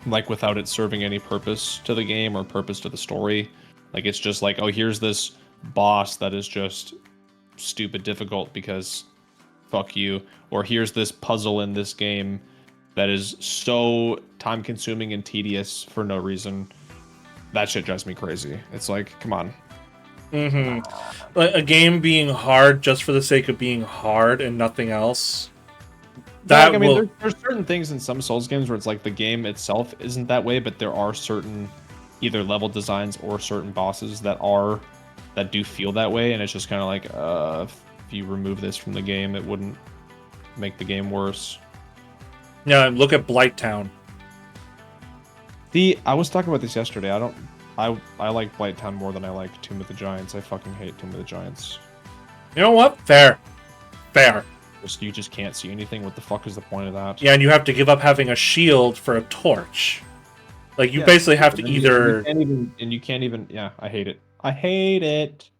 like without it serving any purpose to the game or purpose to the story. Like it's just like, oh, here's this boss that is just stupid difficult because fuck you, or here's this puzzle in this game that is so time consuming and tedious for no reason. That shit drives me crazy. It's like, come on. Like a game being hard just for the sake of being hard and nothing else. That I mean, will... there's certain things in some Souls games where it's like the game itself isn't that way, but there are certain either level designs or certain bosses that do feel that way, and it's just kind of like, if you remove this from the game, it wouldn't make the game worse. Yeah, look at Blighttown. I was talking about this yesterday. I like Blighttown more than I like Tomb of the Giants. I fucking hate Tomb of the Giants. You know what? Fair. You just can't see anything. What the fuck is the point of that? Yeah, and you have to give up having a shield for a torch. Like, you basically have to either... You can't even... Yeah, I hate it. I hate it.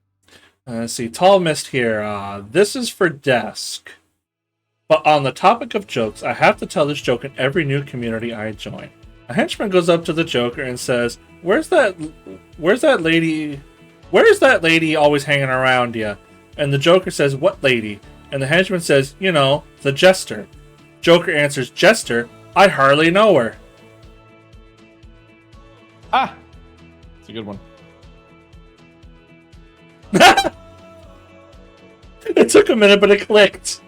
Let's see. Tall Mist here. This is for Desk. But on the topic of jokes, I have to tell this joke in every new community I join. A henchman goes up to the Joker and says, Where's that lady always hanging around ya? And the Joker says, what lady? And the henchman says, you know, the Jester. Joker answers, Jester? I hardly know her. Ah! It's a good one. It took a minute, but it clicked.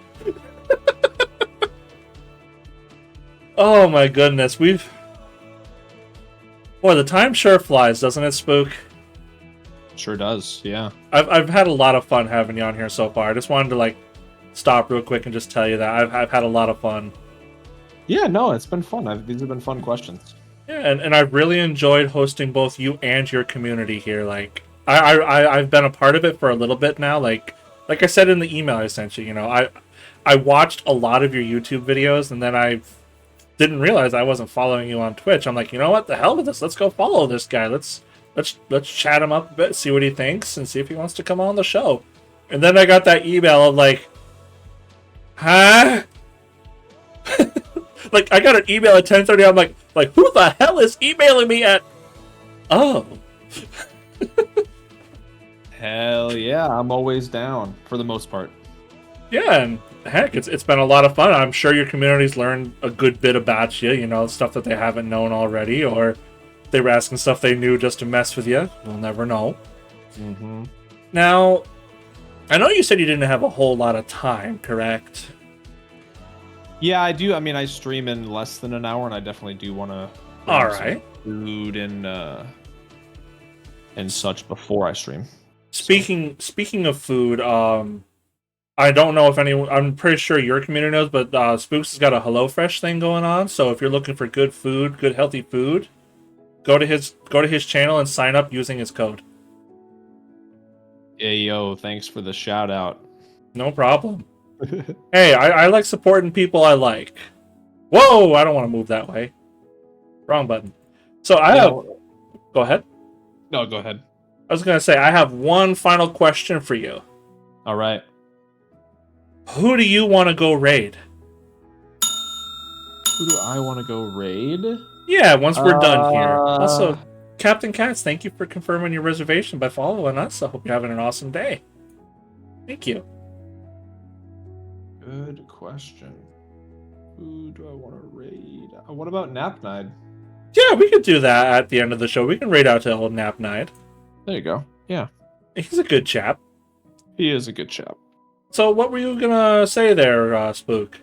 Oh my goodness, Boy, the time sure flies, doesn't it, Spook? Sure does, yeah. I've had a lot of fun having you on here so far. I just wanted to, stop real quick and just tell you that I've had a lot of fun. Yeah, no, it's been fun. These have been fun questions. Yeah, and I've really enjoyed hosting both you and your community here. I've been a part of it for a little bit now. Like I said in the email I sent you, I watched a lot of your YouTube videos, and then I didn't realize I wasn't following you on Twitch. I'm like, you know what, the hell with this? Let's go follow this guy. Let's chat him up a bit, see what he thinks, and see if he wants to come on the show. And then I got that email of huh? I got an email at 10:30. I'm like, who the hell is emailing me at? Oh. Hell yeah, I'm always down for the most part. Yeah, and heck, it's been a lot of fun. I'm sure your community's learned a good bit about you, stuff that they haven't known already, or they were asking stuff they knew just to mess with you. You'll never know. Mm-hmm. Now, I know you said you didn't have a whole lot of time, correct? Yeah, I do. I mean, I stream in less than an hour, and I definitely do want to Alright. food and such before I stream. Speaking of food, I don't know if anyone... I'm pretty sure your community knows, but Spooks has got a HelloFresh thing going on, so if you're looking for good food, good healthy food, go to his channel and sign up using his code. Hey, yo, thanks for the shout out. No problem. Hey, I like supporting people I like. Whoa, I don't want to move that way. Wrong button. So Go ahead. No, go ahead. I was going to say, I have one final question for you. All right. Who do you want to go raid? Who do I want to go raid? Yeah, once we're done here. Also, Captain Katz, thank you for confirming your reservation by following us. I hope you're having an awesome day. Thank you. Good question. Who do I want to raid? What about Napnide? Yeah, we could do that at the end of the show. We can raid out to old Napnide. There you go. Yeah. He's a good chap. He is a good chap. So what were you going to say there, Spook?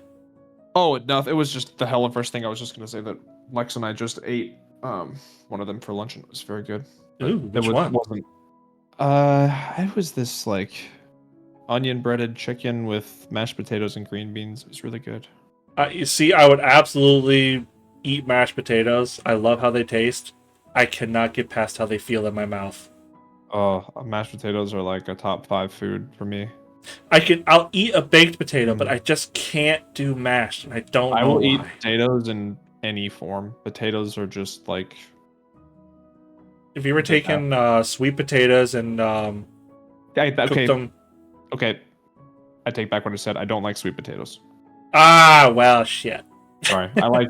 Oh, no, it was just the HelloFresh thing. I was just going to say that Lex and I just ate one of them for lunch, and it was very good. Ooh, which one? It was this, onion breaded chicken with mashed potatoes and green beans. It was really good. You see, I would absolutely eat mashed potatoes. I love how they taste. I cannot get past how they feel in my mouth. Oh, mashed potatoes are like a top 5 food for me. I'll eat a baked potato, but I just can't do mashed, and I don't know I will why. eat potatoes in any form. Potatoes are just like... If you were taking sweet potatoes and cooked them... Okay, I take back what I said. I don't like sweet potatoes. Ah, well, shit. Sorry, I like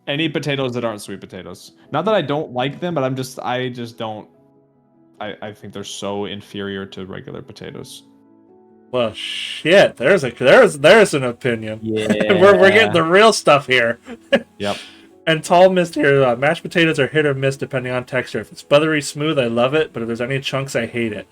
Any potatoes that aren't sweet potatoes. Not that I don't like them, but I just don't. I think they're so inferior to regular potatoes. Well, shit. There's an opinion. We're getting the real stuff here. Yep. And Tall Mist here, mashed potatoes are hit or miss depending on texture. If it's buttery smooth, I love it, but if there's any chunks, I hate it.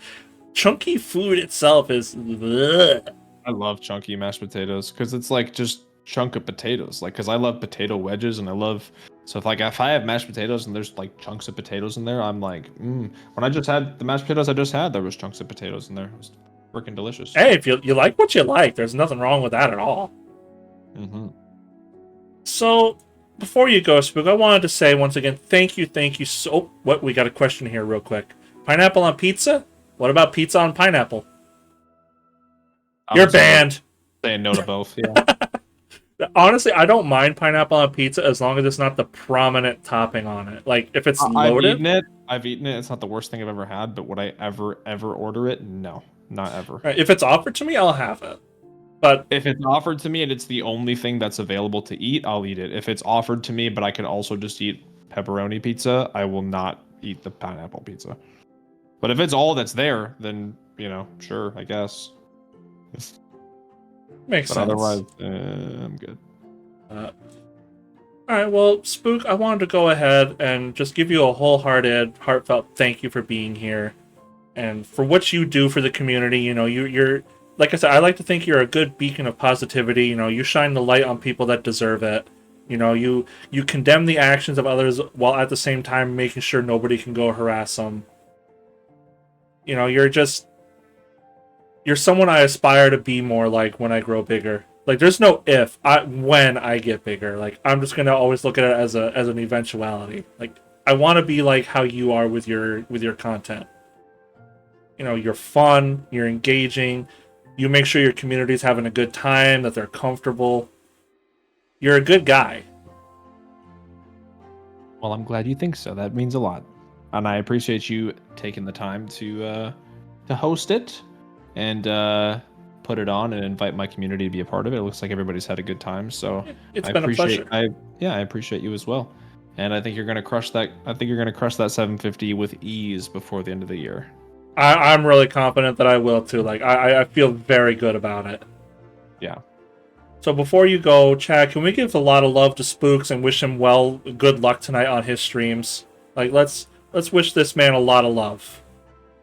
Chunky food itself is... Ugh. I love chunky mashed potatoes because it's like just chunk of potatoes. Like, because I love potato wedges and I love... So if I have mashed potatoes and there's like chunks of potatoes in there, I'm like, When I just had the mashed potatoes I just had, there was chunks of potatoes in there. It was freaking delicious. Hey, if you like what you like, there's nothing wrong with that at all. Mm-hmm. So... Before you go, Spook, I wanted to say once again, thank you so... What? We got a question here real quick. Pineapple on pizza? What about pizza on pineapple? You're banned. Saying no to both, yeah. Honestly, I don't mind pineapple on pizza as long as it's not the prominent topping on it. Like, if it's loaded... I've eaten it. It's not the worst thing I've ever had, but would I ever order it? No, not ever. Right, if it's offered to me, I'll have it. But if it's offered to me and it's the only thing that's available to eat, I'll eat it. If it's offered to me, but I can also just eat pepperoni pizza, I will not eat the pineapple pizza. But if it's all that's there, then, sure, I guess. Makes sense. Otherwise, I'm good. All right, well, Spook, I wanted to go ahead and just give you a wholehearted, heartfelt thank you for being here. And for what you do for the community. You're... Like I said, I like to think you're a good beacon of positivity. You shine the light on people that deserve it. You condemn the actions of others while at the same time making sure nobody can go harass them. You're someone I aspire to be more like when I grow bigger. Like, there's no when I get bigger. Like, I'm just gonna always look at it as an eventuality. Like, I want to be like how you are with your content. You're fun, you're engaging. You make sure your community's having a good time, that they're comfortable. You're a good guy. Well, I'm glad you think so. That means a lot. And I appreciate you taking the time to host it and put it on and invite my community to be a part of it. It looks like everybody's had a good time, so it's been a pleasure. I appreciate you as well. And I think you're going to crush that. I think you're going to crush that 750 with ease before the end of the year. I'm really confident that I will too. Like, I feel very good about it. Yeah. So before you go, Chad, can we give a lot of love to Spooks and wish him good luck tonight on his streams? Like, let's wish this man a lot of love.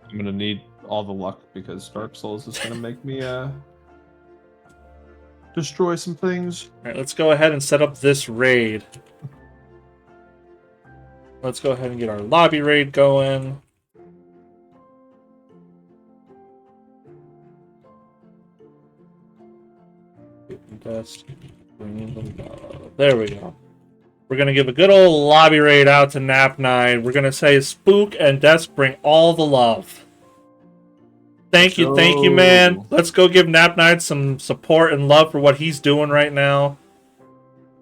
I'm gonna need all the luck because Dark Souls is gonna make me destroy some things. All right, let's go ahead and set up this raid. Let's go ahead and get our lobby raid going. There we go. We're going to give a good old lobby raid out to Nap9. We're going to say Spook and Desk bring all the love. Thank you, man. Let's go give Nap9 some support and love for what he's doing right now.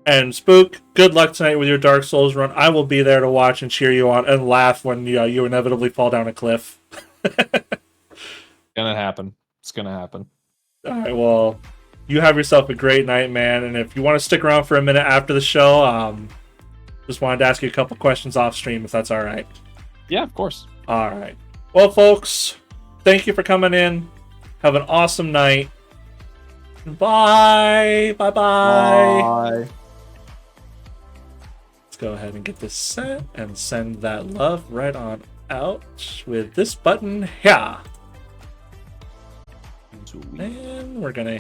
And Spook, good luck tonight with your Dark Souls run. I will be there to watch and cheer you on and laugh when you inevitably fall down a cliff. Gonna happen. It's gonna happen. All right, well... You have yourself a great night, man. And if you want to stick around for a minute after the show, just wanted to ask you a couple questions off stream, if that's all right. Yeah, of course. All right. Well, folks, thank you for coming in. Have an awesome night. Bye. Bye-bye. Bye. Let's go ahead and get this set and send that love right on out with this button here. And we're going to